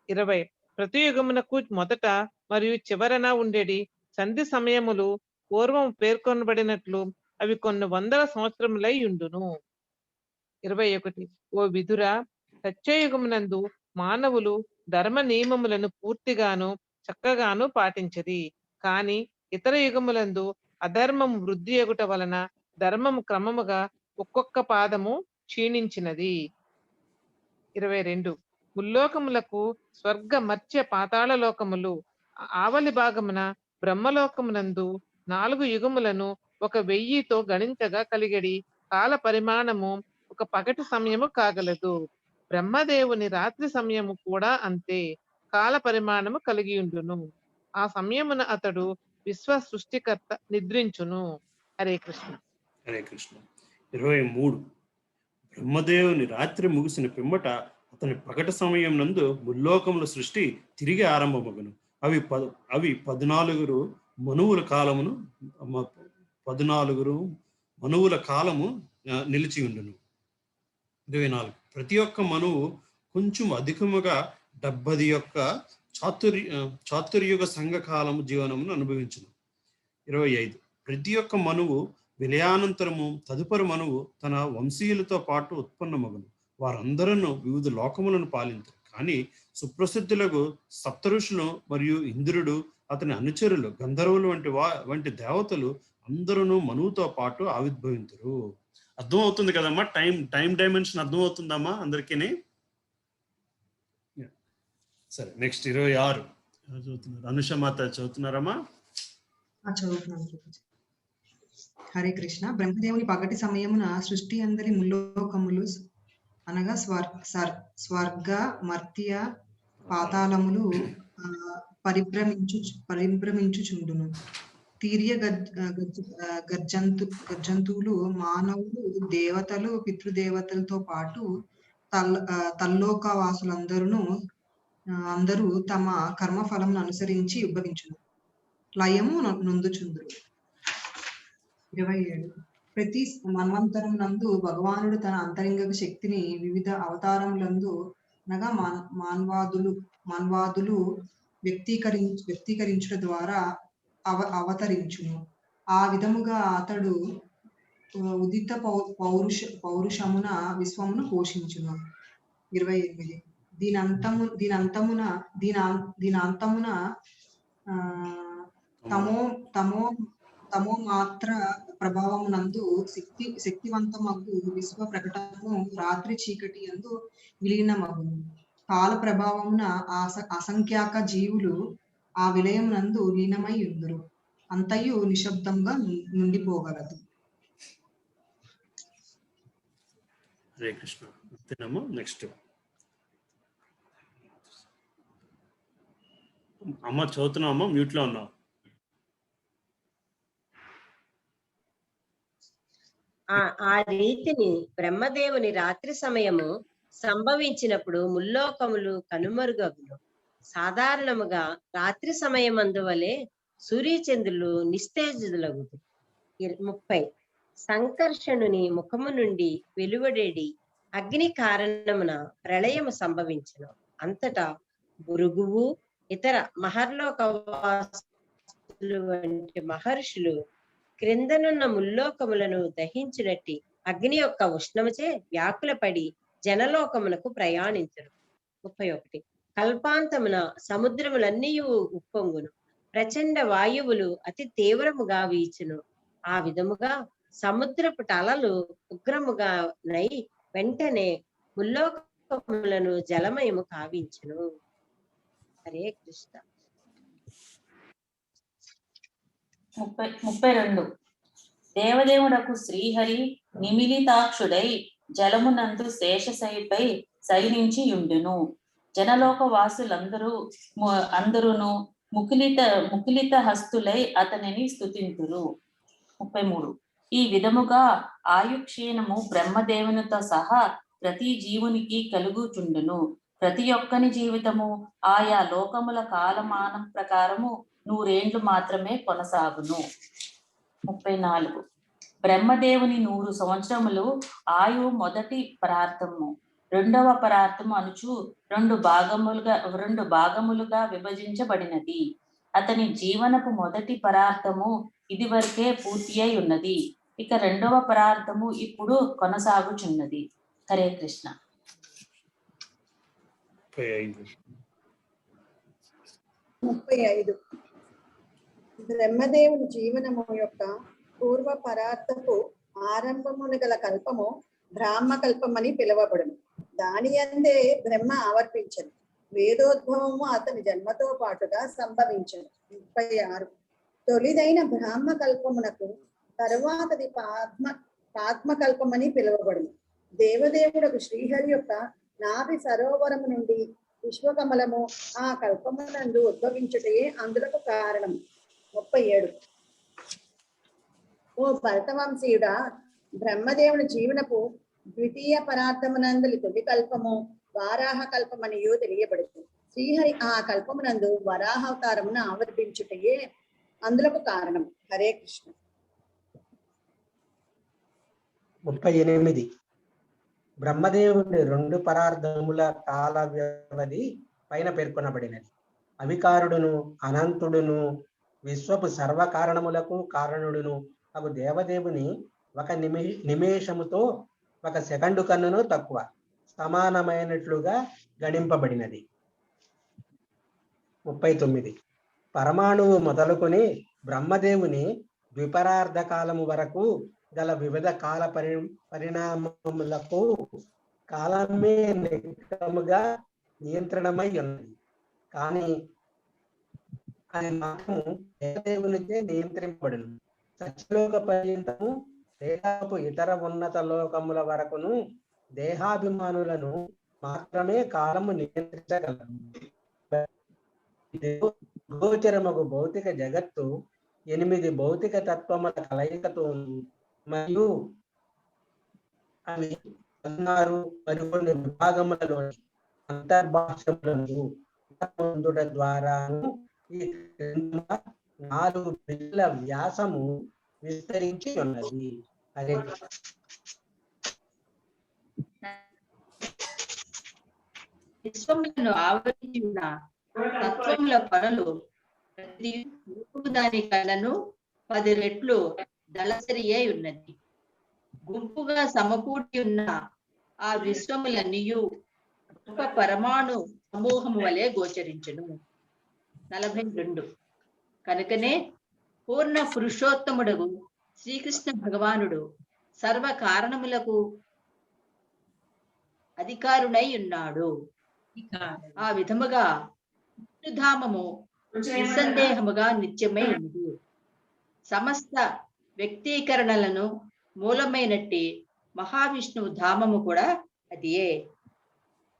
20. ప్రతి యుగమునకు మొదట మరియు చివరన ఉండేది సంధి సమయములు పూర్వం పేర్కొనబడినట్లు అవి కొన్ని 100 సంవత్సరములై ఉండును. 21. ఓ విదుర, సత్యయుగమునందు మానవులు ధర్మ నియమములను పూర్తిగాను చక్కగాను పాటించది. కాని ఇతర యుగములందు అధర్మము వృద్ధి ఎగుట వలన ధర్మము క్రమముగా ఒక్కొక్క పాదము క్షీణించినది. 22. ముల్లోకములకు స్వర్గ మర్త్య పాతాళ లోకములు ఆవలి భాగమున బ్రహ్మలోకమునందు 4 యుగములను 1000తో గణించగా కలిగడి కాల పరిమాణము ఒక పగటి సమయము కాగలదు. బ్రహ్మదేవుని రాత్రి సమయము కూడా అంతే కాల పరిమాణము కలిగి ఉండును. ఆ సమయమున అతడు విశ్వ సృష్టికర్త నిద్రించును. హరే కృష్ణ. హరే కృష్ణ. 23. బ్రహ్మదేవుని రాత్రి ముగిసిన పిమ్మట అతని పగటి సమయం నందు ముల్లోకముల సృష్టి తిరిగి ఆరంభమగును. అవి 14 మనువుల కాలమును 14 మనువుల కాలము నిలిచి ఉండును. 24. ప్రతి ఒక్క మనువు కొంచెం అధికముగా 70 యొక్క చాతుర్యుగ సంఘకాలము జీవనమును అనుభవించును. 25. ప్రతి ఒక్క మనువు విలయానంతరము తదుపరి మనువు తన వంశీయులతో పాటు ఉత్పన్నమగును. వారందరూ వివిధ లోకములను పాలించరు. కానీ సుప్రసిద్ధులకు సప్తఋషులు మరియు ఇంద్రుడు, అతని అనుచరులు, గంధర్వులు వంటి దేవతలు అందరూ మనువుతో పాటు ఆవిర్భవించరు. అర్థం అవుతుంది కదమ్మా? టైం డైమెన్షన్ అర్థం అవుతుందమ్మా అందరికీ? సరే, నెక్స్ట్ 26 చదువుతున్నారు. అనుషమాత చదువుతున్నారమ్మా? చదువుతున్నాను. హరే కృష్ణ. బ్రహ్మదేవుని పగటి సమయమున సృష్టి అందరి ముల్లోకములు అనగా స్వర్గ మర్త్య పాతాళములు పరిభ్రమించుచుండును. తీర్య గర్జంతువులు, మానవులు, దేవతలు, పితృదేవతలతో పాటు అందరూ తమ కర్మఫలమును అనుసరించి ఉద్భవించును. లయము నొందుచుందురు. 27. ప్రతి మన్వంతరం నందు భగవానుడు తన అంతరింగ శక్తిని వివిధ అవతారములందు అనగా మాన్వాదులు వ్యక్తీకరించుట ద్వారా అవతరించును. ఆ విధముగా అతడు ఉదిత పౌరుషమున విశ్వమును పోషించును. 28 దీనంతమున తమో మాత్ర ప్రభావమునందు శక్తివంతమగు విశ్వ ప్రకటనము రాత్రి చీకటి యందు విలీనమగును. కాల ప్రభావమున అసంఖ్యాక జీవులు ఆ విలయమునందు లీనమై ఉందురు. అంతయు నిశ్శబ్దంగా నుండిపోగలదు. హరే కృష్ణ. అంతేనమ్మా. నెక్స్ట్ అమ్మ చదువుతున్నావు అమ్మ, మ్యూట్ లో ఉన్నావు. ఆ రీతిని బ్రహ్మదేవుని రాత్రి సమయము సంభవించినప్పుడు ముల్లోకములు కనుమరుగగును. సాధారణముగా రాత్రి సమయం అందువలే సూర్యచంద్రులు నిస్తేజులగుదు. 30 సంకర్షణుని ముఖము నుండి వెలువడేడి అగ్ని కారణమున ప్రళయము సంభవించును. అంతటా భృగువు ఇతర మహర్లోకవాసులు వంటి మహర్షులు క్రిందనున్న ముల్లోకములను దహించినట్టి అగ్ని యొక్క ఉష్ణముచే వ్యాకులపడి జనలోకమునకు ప్రయాణించరు. 31 కల్పాంతమున సముద్రములన్నీ ఉప్పొంగును. ప్రచండ వాయువులు అతి తీవ్రముగా వీచును. ఆ విధముగా సముద్రపు అలలు ఉగ్రముగా నై వెంటనే ముల్లోకములను జలమయము కావించును. హరే కృష్ణ. 32 దేవదేవుడకు శ్రీహరి నిమిలితాక్షుడై జలమునందు శేషశైపై శయనించి యుండును. జనలోక వాసులందరూ ముకులిత హస్తులై అతనిని స్తుతింతురు. 33 ఈ విధముగా ఆయుక్షీణము బ్రహ్మదేవునితో సహా ప్రతి జీవునికి కలుగుచుండును. ప్రతి ఒక్కని జీవితము ఆయా లోకముల కాలమానం ప్రకారము 100 ఏండ్లు మాత్రమే కొనసాగును. 34 బ్రహ్మదేవుని 100 సంవత్సరములు ఆయు మొదటి పరార్థము, రెండవ పరార్థము అనుచు రెండు భాగములుగా విభజించబడినది. అతని జీవనపు మొదటి పరార్థము ఇది వరకే పూర్తి అయి ఉన్నది. ఇక రెండవ పరార్థము ఇప్పుడు కొనసాగుచున్నది. హరే కృష్ణ. 35 బ్రహ్మదేవుని జీవనము యొక్క పూర్వ పరార్థపు ఆరంభమును గల కల్పము బ్రాహ్మ కల్పమని పిలువబడును. దాని అందే బ్రహ్మ ఆవర్తించను. వేదోద్భవము అతని జన్మతో పాటుగా సంభవించను. 36 తొలిదైన బ్రాహ్మ కల్పమునకు తరువాతది పాద్మకల్పమని పిలువబడును. దేవదేవుడకు శ్రీహరి యొక్క నాభి సరోవరము నుండి విశ్వకమలము ఆ కల్పమునందు ఉద్భవించుటే అందులకు కారణం. 37 ఓ భరతవంశీయుడా, బ్రహ్మదేవుని జీవనపు ద్వితీయ పరార్థమునందులి తొలి కల్పము వారాహ కల్పమనియో తెలియబడుతుంది. శ్రీహరి ఆ కల్పమునందు వరాహావతారమును ఆవర్తించుటయే అందులకు కారణం. హరే కృష్ణ. 38 బ్రహ్మదేవుని 2 పరార్థముల కాల వ్యవధి పైన పేర్కొనబడినది. అవికారుడును అనంతుడును విశ్వపు సర్వకారణములకు కారణుడును అగు దేవదేవుని ఒక నిమేషముతో 1 సెకండు కన్నును తక్కువ సమానమైనట్లుగా గణింపబడినది. 39 పరమాణువు మొదలుకొని బ్రహ్మదేవుని ద్విపరార్థ కాలము వరకు గల వివిధ కాల పరిణామములకు కాలమే నికముగా నియంత్రణమై ఉన్నది. కానీ అది మాత్రము దేవదేవునిచే నియంత్రింపబడును. సత్యలోక పర్యంతము దేహపు ఇతర ఉన్నత లోకముల వరకును దేహాభిమానులను మాత్రమే కాలము నియంత్రించగలదు. గోచరముకు భౌతిక జగత్తు 8 భౌతిక తత్వముల కలయికతో మరియు అవి 16 మరికొన్ని విభాగములలోని అంతర్భాషములను పొందుట ద్వారాను ఈ 4 బిళ్ళ వ్యాసము విస్తరించి ఉన్నది. హరే విశ్వములను ఆవరించి ఉన్న తత్వముల పనులు ప్రతి దాని కళ్ళను 10 రెట్లు దళసరియే ఉన్నది. గుంపుగా సమకూడి ఉన్న ఆ విశ్వములన్నీయు గొప్ప పరమాణు సమూహము వలె గోచరించును. 42 కనుకనే పూర్ణ పురుషోత్తముడు శ్రీకృష్ణ భగవానుడు సర్వ కారణములకు అధికారుడై ఉన్నాడు. ఆ విధముగా విష్ణుధామము నిస్సందేహముగా నిత్యమై ఉంది. సమస్త వ్యక్తీకరణలను మూలమైనట్టి మహావిష్ణువు ధామము కూడా అదియే.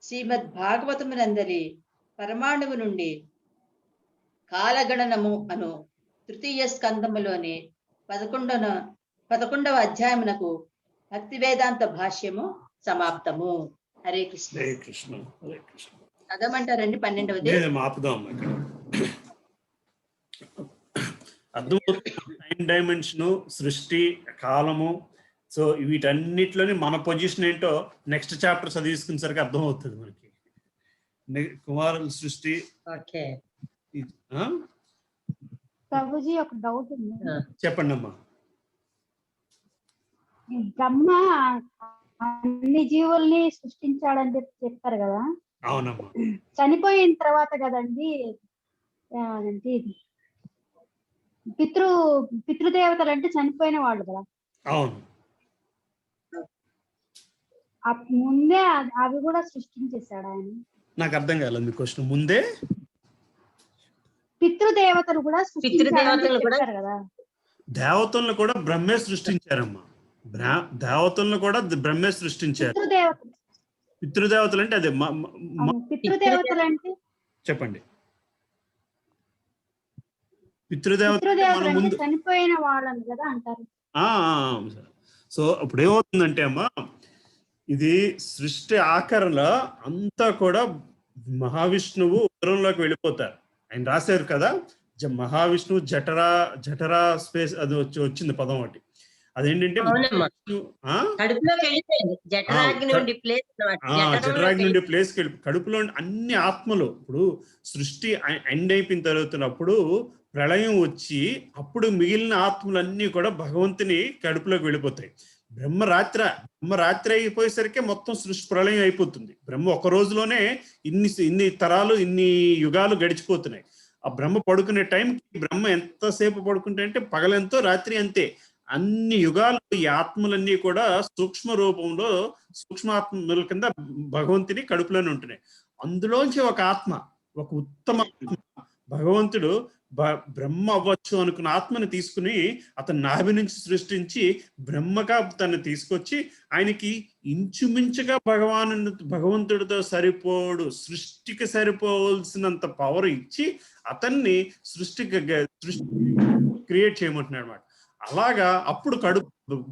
శ్రీమద్ భాగవతమునందలి పరమాణువు నుండి కాలగణనము అను తృతీయ స్కందములోని 11వ అధ్యాయమునకు భక్తి వేదాంత భాష్యము సమాప్తము. హరే కృష్ణ. హరే కృష్ణ. హరే కృష్ణ. చదవమంటారండి 12వది? ఆపుదాం ఇక్కడ. అర్థమవుతుంది. 9 డైమెన్షన్, సృష్టి, కాలము. సో వీటన్నిటిలోని మన పొజిషన్ ఏంటో నెక్స్ట్ చాప్టర్ చదివిసుకునేసరికి అర్థమవుతుంది మనకి. కుమారుల సృష్టి. ప్రభుజీ ఒక డౌట్ ఉంది. చెప్పండి అమ్మా. బ్రహ్మ అన్ని జీవుల్ని సృష్టించాడని చెప్పారు కదా. అవునమ్మా. చనిపోయిన తర్వాత కదండి అదేంటి పితృదేవతలు అంటే చనిపోయిన వాళ్ళు కదా. అవును. ముందే అవి కూడా సృష్టించేశాడు ఆయన. నాకు అర్థం కాలేదు మీ క్వశ్చన్. ముందే పితృదేవతలు కూడా సృష్టించారు కదా. దేవతలను కూడా బ్రహ్మే సృష్టించారమ్మా. దేవతలను కూడా బ్రహ్మే సృష్టించారు. పితృదేవతలు అంటే అదే పితృదేవతలు అంటే చెప్పండి. పితృదేవతలు ముందు చనిపోయిన వాళ్ళని కదా అంటారు. సో ఇప్పుడు ఏమవుతుందంటే అమ్మా, ఇది సృష్టి ఆఖరణలో అంతా కూడా మహావిష్ణువు ఉత్తరంలోకి వెళ్ళిపోతారు. ఆయన రాశారు కదా, మహావిష్ణువు జఠరా స్పేస్ అది వచ్చింది పదం ఒకటి. అదేంటంటే జఠరాగ్ని నుండి ప్లేస్కి వెళ్ళి కడుపులో అన్ని ఆత్మలు. ఇప్పుడు సృష్టి ఎండ్ అయిపోయిన తర్వాత ప్రళయం వచ్చి అప్పుడు మిగిలిన ఆత్మలన్నీ కూడా భగవంతుని కడుపులోకి వెళ్ళిపోతాయి. బ్రహ్మ రాత్రి అయిపోయేసరికి మొత్తం సృష్టి ప్రళయం అయిపోతుంది. బ్రహ్మ ఒక రోజులోనే ఇన్ని తరాలు ఇన్ని యుగాలు గడిచిపోతున్నాయి. ఆ బ్రహ్మ పడుకునే టైంకి బ్రహ్మ ఎంతసేపు పడుకుంటే అంటే పగలెంతో రాత్రి అంతే. అన్ని యుగాలు ఈ ఆత్మలన్నీ కూడా సూక్ష్మ రూపంలో సూక్ష్మాత్మల కింద భగవంతుని కడుపులోనే ఉంటున్నాయి. అందులోంచి ఒక ఆత్మ, ఒక ఉత్తమ భగవంతుడు బ్రహ్మ అవ్వచ్చు అనుకున్న ఆత్మని తీసుకుని అతను నాభి నుంచి సృష్టించి బ్రహ్మగా తను తీసుకొచ్చి ఆయనకి ఇంచుమించుగా భగవంతుడితో సరిపోడు, సృష్టికి సరిపోవలసినంత పవర్ ఇచ్చి అతన్ని సృష్టి క్రియేట్ చేయమంటున్నాడు అన్నమాట. అలాగా అప్పుడు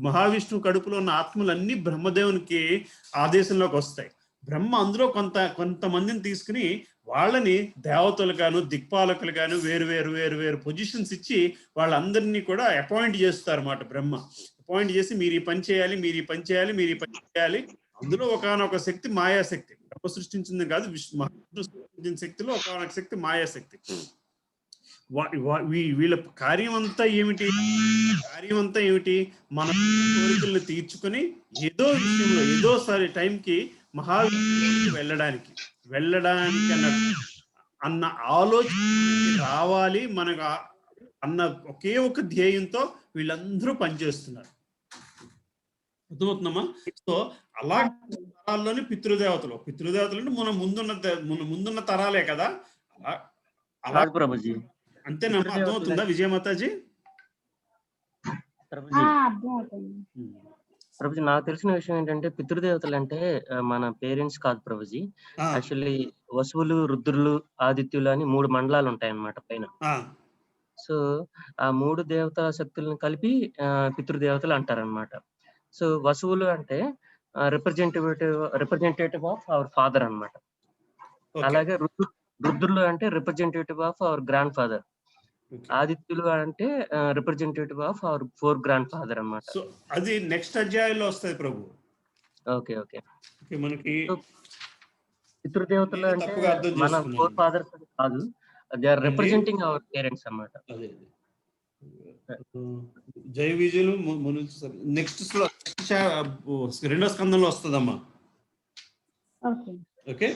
మహావిష్ణువు కడుపులో ఉన్న ఆత్మలన్నీ బ్రహ్మదేవునికి ఆదేశంలోకి వస్తాయి. బ్రహ్మ అందులో కొంతమందిని తీసుకుని వాళ్ళని దేవతలు గాను దిక్పాలకులు గాను వేరు పొజిషన్స్ ఇచ్చి వాళ్ళందరినీ కూడా అపాయింట్ చేస్తారు అన్నమాట. బ్రహ్మ అపాయింట్ చేసి మీరు ఈ పని చేయాలి, మీరు ఈ పని చేయాలి, మీరు ఈ పని చేయాలి. అందులో ఒకనొక శక్తి మాయాశక్తి, బ్రహ్మ సృష్టించింది కాదు, మహావిష్ణువు సృష్టించిన శక్తిలో ఒకనొక శక్తి మాయాశక్తి. వీళ్ళ కార్యం అంతా ఏమిటి? మన కోరికలను తీర్చుకొని ఏదో విషయంలో ఏదోసారి టైంకి మహావిష్ణువుకి వెళ్ళడానికి అన్న ఆలోచన రావాలి మనకు అన్న ఒకే ఒక ధ్యేయంతో వీళ్ళందరూ పనిచేస్తున్నారు. అర్థమవుతుందమ్మా? సో అలా తరాల్లోని పితృదేవతలు అంటే మన ముందున్న తరాలే కదా. అలా ప్రభుజీ అంతేనా? అర్థమవుతుందా విజయమాతాజీ? ప్రభుజీ నాకు తెలిసిన విషయం ఏంటంటే పితృదేవతలు అంటే మన పేరెంట్స్ కాదు ప్రభుజీ. యాక్చువల్లీ వసువులు, రుద్రులు, ఆదిత్యులు అని 3 మండలాలు ఉంటాయి అన్నమాట పైన. సో ఆ 3 దేవతా శక్తులను కలిపి పితృదేవతలు అంటారనమాట. సో వసువులు అంటే రిప్రజెంటేటివ్ ఆఫ్ అవర్ ఫాదర్ అన్నమాట. అలాగే రుద్రులు అంటే representative of our grandfather. ఆదిత్యులు అంటే representative of our 4 grandfather అన్నమాట. సో అది నెక్స్ట్ అధ్యాయంలో వస్తుంది ప్రభు. ఓకే. మనకి పితృదేవతలు అంటే తప్పుగా అర్థం మన చేసుకున్నాను. ఫోర్ ఫాదర్స్ కాదు, they are representing our parents అన్నమాట. అదే జై విజయులు నెక్స్ట్ రెండో స్కందంలో వస్తుందమ్మా. ఓకే,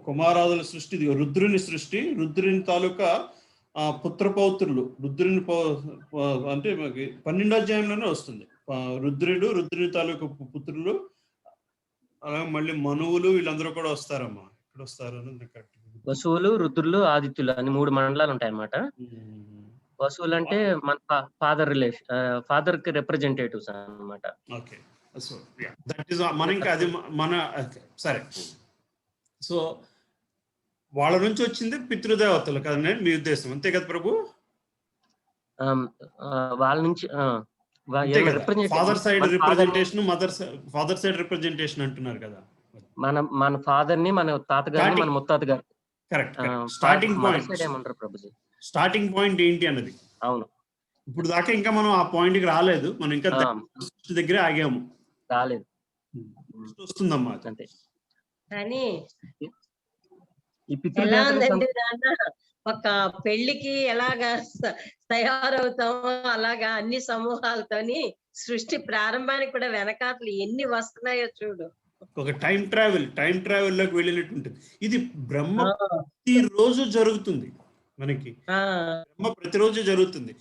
కుమారాదుల సృష్టి, రుద్రుని సృష్టి, రుద్రుని తాలూకా పుత్రపౌత్రులు, రుద్రుని అంటే మనకి 12వ అధ్యాయంలోనే వస్తుంది. రుద్రుని తాలూకా పుత్రులు, అలాగే మళ్ళీ మనువులు, వీళ్ళందరూ కూడా వస్తారమ్మా. ఇక్కడ వస్తారు వసువులు, రుద్రులు, ఆదిత్యులు అని 3 మండలాలు ఉంటాయి అన్నమాట. వసువులు అంటే మన ఫాదర్ రిలేషన్, ఫాదర్ కి రిప్రజెంటేటివ్స్ అన్నమాట. ఓకే, సో దట్ ఈస్ మన ఇంకా అది మన సరే. సో వాళ్ళ నుంచి వచ్చింది పితృదేవతలు కదండి మీ ఉద్దేశం, అంతే కదా ప్రభు? వాళ్ళ నుంచి father side representation, father side representation అంటున్నారు కదా. మన ఫాదర్ ని, మన తాతగారిని, మన ముత్తాత గారు. కరెక్ట్. స్టార్టింగ్ పాయింట్ ఏమంటారు ప్రభుజీ? స్టార్టింగ్ పాయింట్ ఏంటి అన్నది. అవును, ఇప్పుడు దాకా ఇంకా మనం ఆ పాయింట్ కి రాలేదు, మనం ఇంకా దగ్గరే ఆగాము. రాలేదు, వస్తుందమ్మా. అంతే. కానీ ఈ ఎలా ఉందండి నాన్న, ఒక పెళ్లికి ఎలాగా తయారవుతామో అలాగా అన్ని సమూహాలతోని సృష్టి ప్రారంభానికి కూడా వెనకాతలు ఎన్ని వస్తున్నాయో చూడు. ఒక టైం ట్రావెల్ లోకి వెళ్ళినట్టు ఉంటుంది. ఇది బ్రహ్మ ప్రతిరోజు జరుగుతుంది మనకి. బ్రహ్మ ప్రతిరోజు జరుగుతుంది.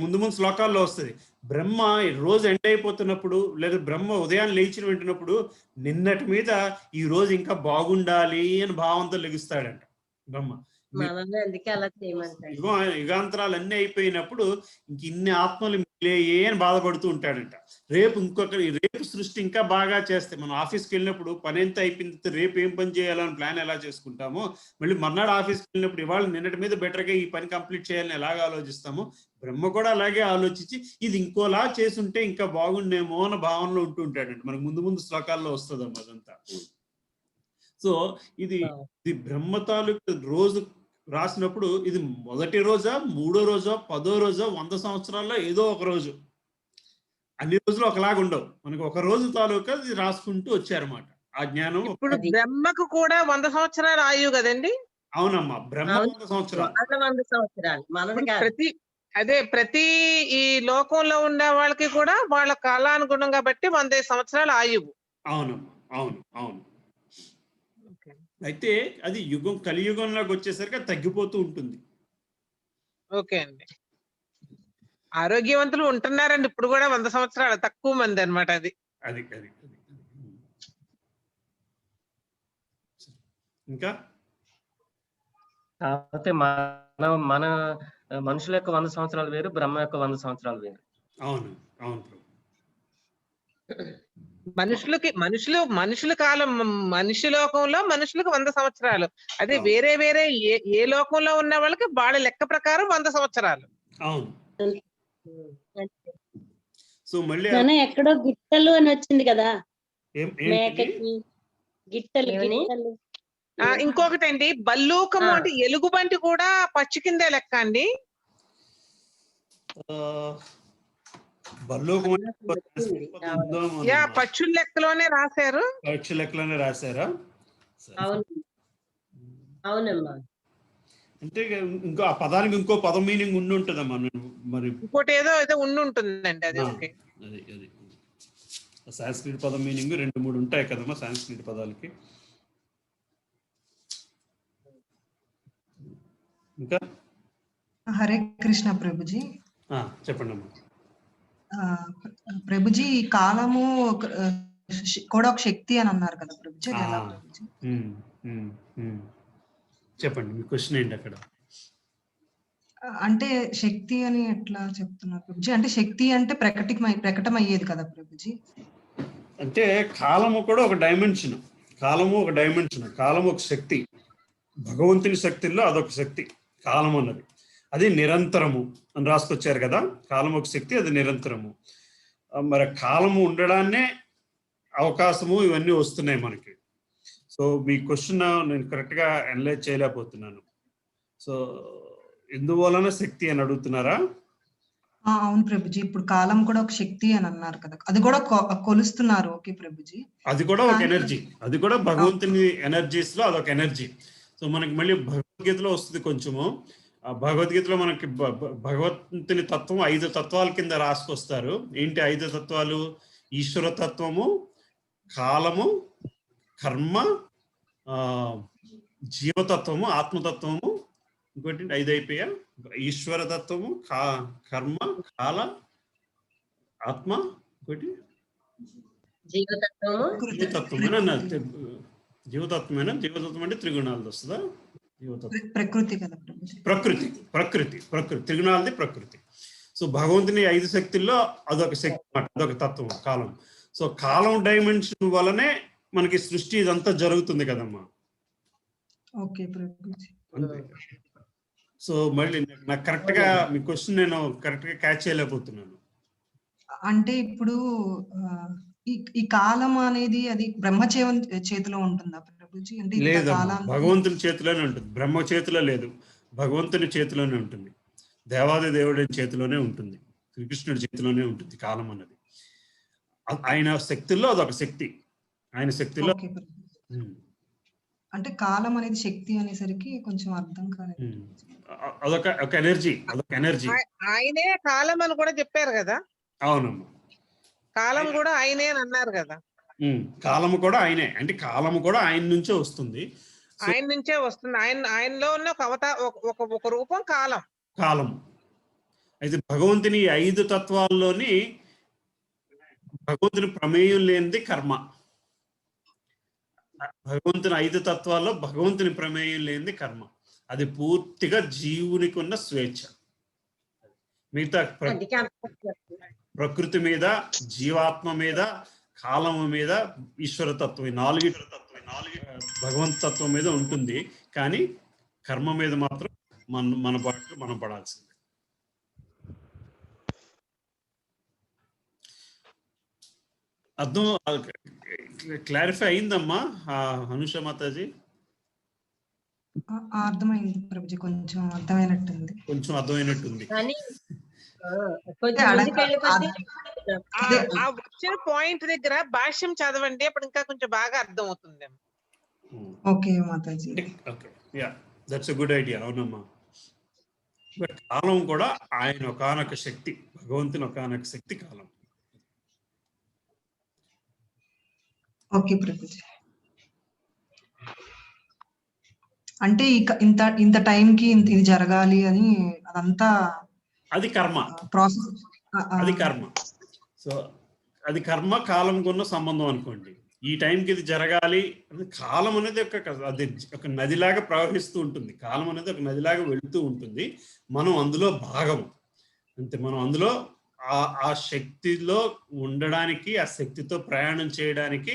ముందు శ్లోకాల్లో వస్తుంది. బ్రహ్మ రోజు ఎండ్ అయిపోతున్నప్పుడు, లేదా బ్రహ్మ ఉదయాన్ని లేచిన వెంటనప్పుడు నిన్నటి మీద ఈ రోజు ఇంకా బాగుండాలి అని భావంతో లెగుస్తాడంట బ్రహ్మ. యుగాంతరాలు అన్ని అయిపోయినప్పుడు ఇంక ఇన్ని ఆత్మలు మిగిలేయే అని బాధపడుతూ ఉంటాడంట. రేపు సృష్టి ఇంకా బాగా చేస్తే, మనం ఆఫీస్కి వెళ్ళినప్పుడు పని ఎంత అయిపోయింది, రేపు ఏం పని చేయాలని ప్లాన్ ఎలా చేసుకుంటామో, మళ్ళీ మర్నాడు ఆఫీస్కి వెళ్ళినప్పుడు ఇవాళ నిన్నటి మీద బెటర్గా ఈ పని కంప్లీట్ చేయాలని ఎలాగ ఆలోచిస్తామో, బ్రహ్మ కూడా అలాగే ఆలోచించి ఇది ఇంకోలా చేసుంటే ఇంకా బాగుండేమో అన్న భావనలో ఉంటూ ఉంటాడంట. మనకు ముందు శ్లోకాల్లో వస్తుందమ్మా అదంతా. సో ఇది బ్రహ్మ తాలూకు రోజు రాసినప్పుడు ఇది మొదటి రోజా, 3వ రోజా, 10వ రోజా, 100 సంవత్సరాల్లో ఏదో ఒక రోజు, అన్ని రోజులు ఒకలాగా ఉండవు. మనకి ఒక రోజు తాలూకా ఇది రాసుకుంటూ వచ్చారన్నమాట ఆ జ్ఞానం. ఇప్పుడు బ్రహ్మకు కూడా 100 సంవత్సరాలు ఆయువు కదండి? అవునమ్మా, బ్రహ్మ 100 సంవత్సరాలు. ప్రతి ఈ లోకంలో ఉండే వాళ్ళకి కూడా వాళ్ళ కాలానుగుణంగా బట్టి 100 సంవత్సరాలు ఆయువు. అవునమ్మా, అవును. అయితే అది కలియుగంలోకి వచ్చేసరికి తగ్గిపోతూ ఉంటుంది. ఓకే అండి. ఆరోగ్యవంతులు ఉంటున్నారండి ఇప్పుడు కూడా 100 సంవత్సరాలు, తక్కువ మంది అన్నమాట. అది ఇంకా కాకపోతే మన మనుషుల యొక్క 100 సంవత్సరాలు వేరు, బ్రహ్మ యొక్క 100 సంవత్సరాలు వేరు. అవును. మనుషుల కాలం, మనిషి లోకంలో మనుషులకు 100 సంవత్సరాలు. అదే వేరే ఏ లోకంలో ఉన్న వాళ్ళకి వాళ్ళ లెక్క ప్రకారం 100 సంవత్సరాలు. అవును. సో మళ్ళీ ఎక్కడో గిట్టలు అని వచ్చింది కదా, మేకకి గిట్టలు. ఇంకొకటి అండి, బల్లూకము అంటే ఎలుగుబంటి కూడా పచ్చి కిందే లెక్క అండి. పచ్చుల లెక్కలోనే రాశారు. అవునమ్మా. అంటే ఇంకో ఆ పదానికి ఇంకో పదం మీనింగ్ ఉండి ఉంటుందమ్మా. మరి ఇంకోటి ఏదో ఉండి ఉంటుందండి. అది సాంస్క్రిట్ పదం మీనింగ్ 2-3 ఉంటాయి కదమ్మా సాంస్క్రిట్ పదాలకి. ఇంకా హరే కృష్ణ ప్రభుజీ. చెప్పండి అమ్మా. ప్రభుజీ, కాలము కూడా ఒక శక్తి అని అన్నారు కదా ప్రభుజీ. చెప్పండి, మీ క్వశ్చన్ ఏంటి అక్కడ? అంటే శక్తి అని ఎట్లా చెప్తున్నారు ప్రభుజీ? అంటే శక్తి అంటే ప్రకటమయ్యేది కదా ప్రభుజీ. అంటే కాలము కూడా ఒక డైమెన్షన్, కాలము ఒక శక్తి, భగవంతుని శక్తుల్లో అదొక శక్తి కాలం అన్నది. అది నిరంతరము అని రాసుకొచ్చారు కదా. కాలం ఒక శక్తి, అది నిరంతరము. మరి కాలము ఉండడాన్నే అవకాశము ఇవన్నీ వస్తున్నాయి మనకి. సో మీ క్వశ్చన్ నేను కరెక్ట్గా అనలైజ్ చేయలేకపోతున్నాను. సో ఎందువలన శక్తి అని అడుగుతున్నారా? అవును ప్రభుజీ. ఇప్పుడు కాలం కూడా ఒక శక్తి అని అన్నారు కదా, అది కూడా కొలుస్తున్నారు. ఓకే ప్రభుజీ. అది కూడా ఒక ఎనర్జీ, అది కూడా భగవంతుని ఎనర్జీస్ లో అదొక ఎనర్జీ. సో మనకి మళ్ళీ భగవద్గీతలో వస్తుంది కొంచెము. ఆ భగవద్గీతలో మనకి భగవంతుని తత్వం 5 తత్వాల కింద రాసుకొస్తారు. ఏంటి 5 తత్వాలు? ఈశ్వర తత్వము, కాలము, కర్మ, జీవతత్వము, ఆత్మతత్వము, ఇంకోటి 5 అయిపోయా. ఈశ్వర తత్వము, కర్మ, కాల, ఆత్మ, ఇంకోటి జీవతత్వమేనా? జీవతత్వమేనా? జీవతత్వం అంటే త్రిగుణాలది వస్తుందా? ప్రకృతి త్రిగుణాలది ప్రకృతి. సో భగవంతుని 5 శక్తుల్లో అదొక శక్తి అన్నమాట, అదొక తత్వం కాలం. సో కాలం డైమెన్షన్ వలనే మనకి సృష్టి ఇదంతా జరుగుతుంది కదమ్మా. ఓకే ప్రభుజీ. సో మళ్ళీ నాకు కరెక్ట్ గా మీ క్వశ్చన్ నేను కరెక్ట్ గా క్యాచ్ చేయలేకపోతున్నాను. అంటే ఇప్పుడు ఈ కాలం అనేది అది బ్రహ్మ చేతిలో ఉంటుందా ప్రభుజీ? అంటే లేదమ్మా, భగవంతుని చేతిలోనే ఉంటుంది. బ్రహ్మ చేతిలో లేదు, భగవంతుని చేతిలోనే ఉంటుంది. దేవాది దేవుడి చేతిలోనే ఉంటుంది, శ్రీకృష్ణుడి చేతిలోనే ఉంటుంది కాలం అన్నది. ఆయన శక్తుల్లో అదొక శక్తి, ఆయన శక్తిలో. అంటే కాలం అనేది శక్తి అనేసరికి కొంచెం అర్థం కాలేదు. అదొక ఎనర్జీ, అదొక ఎనర్జీ. ఆయనే కాలం అని కూడా చెప్పారు కదా. అవునమ్మా, కాలం కూడా ఆయనే అని అన్నారు కదా. కాలము కూడా ఆయనే, అంటే కాలము కూడా ఆయన నుంచే వస్తుంది. ఆయన నుంచే వస్తుంది. ఆయనలో ఉన్న ఒక రూపం కాలం. అయితే భగవంతుని 5 తత్వాల్లోని భగవంతుని ప్రమేయం లేనిది కర్మ. భగవంతుని 5 తత్వాల్లో భగవంతుని ప్రమేయం లేనిది కర్మ. అది పూర్తిగా జీవునికి ఉన్న స్వేచ్ఛ. మిగతా ప్రకృతి మీద, జీవాత్మ మీద, కాలము మీద, ఈశ్వరతత్వం, ఈ 4 భగవంత తత్వం మీద ఉంటుంది. కానీ కర్మ మీద మాత్రం మన పాటు మనం పడాల్సిందే. అర్థం క్లారిఫై అయిందమ్మా అనుష మాతాజీ? అర్థమైంది ప్రభుజీ, కొంచెం అర్థమైనట్టుంది. వచ్చిన పాయింట్ దగ్గర భాష్యం చదవండి, అప్పుడు ఇంకా కొంచెం బాగా అర్థం అవుతుంది. Okay Mataji. That's a good idea. అవునమ్మా, కాలం కూడా ఆయన ఒకానొక శక్తి, భగవంతుని ఒకానొక శక్తి కాలం. ఓకే ప్రభుజీ. అంటే ఇంత టైంకి ఇది జరగాలి అని అదంతా అది కర్మ ప్రాసెస్. అది కర్మ. సో అది కర్మ కాలంకు ఉన్న సంబంధం అనుకోండి. ఈ టైంకి ఇది జరగాలి. కాలం అనేది అది ఒక నదిలాగా ప్రవహిస్తూ ఉంటుంది. కాలం అనేది ఒక నదిలాగా వెళుతూ ఉంటుంది. మనం అందులో భాగం అంతే. మనం అందులో ఆ శక్తిలో ఉండడానికి, ఆ శక్తితో ప్రయాణం చేయడానికి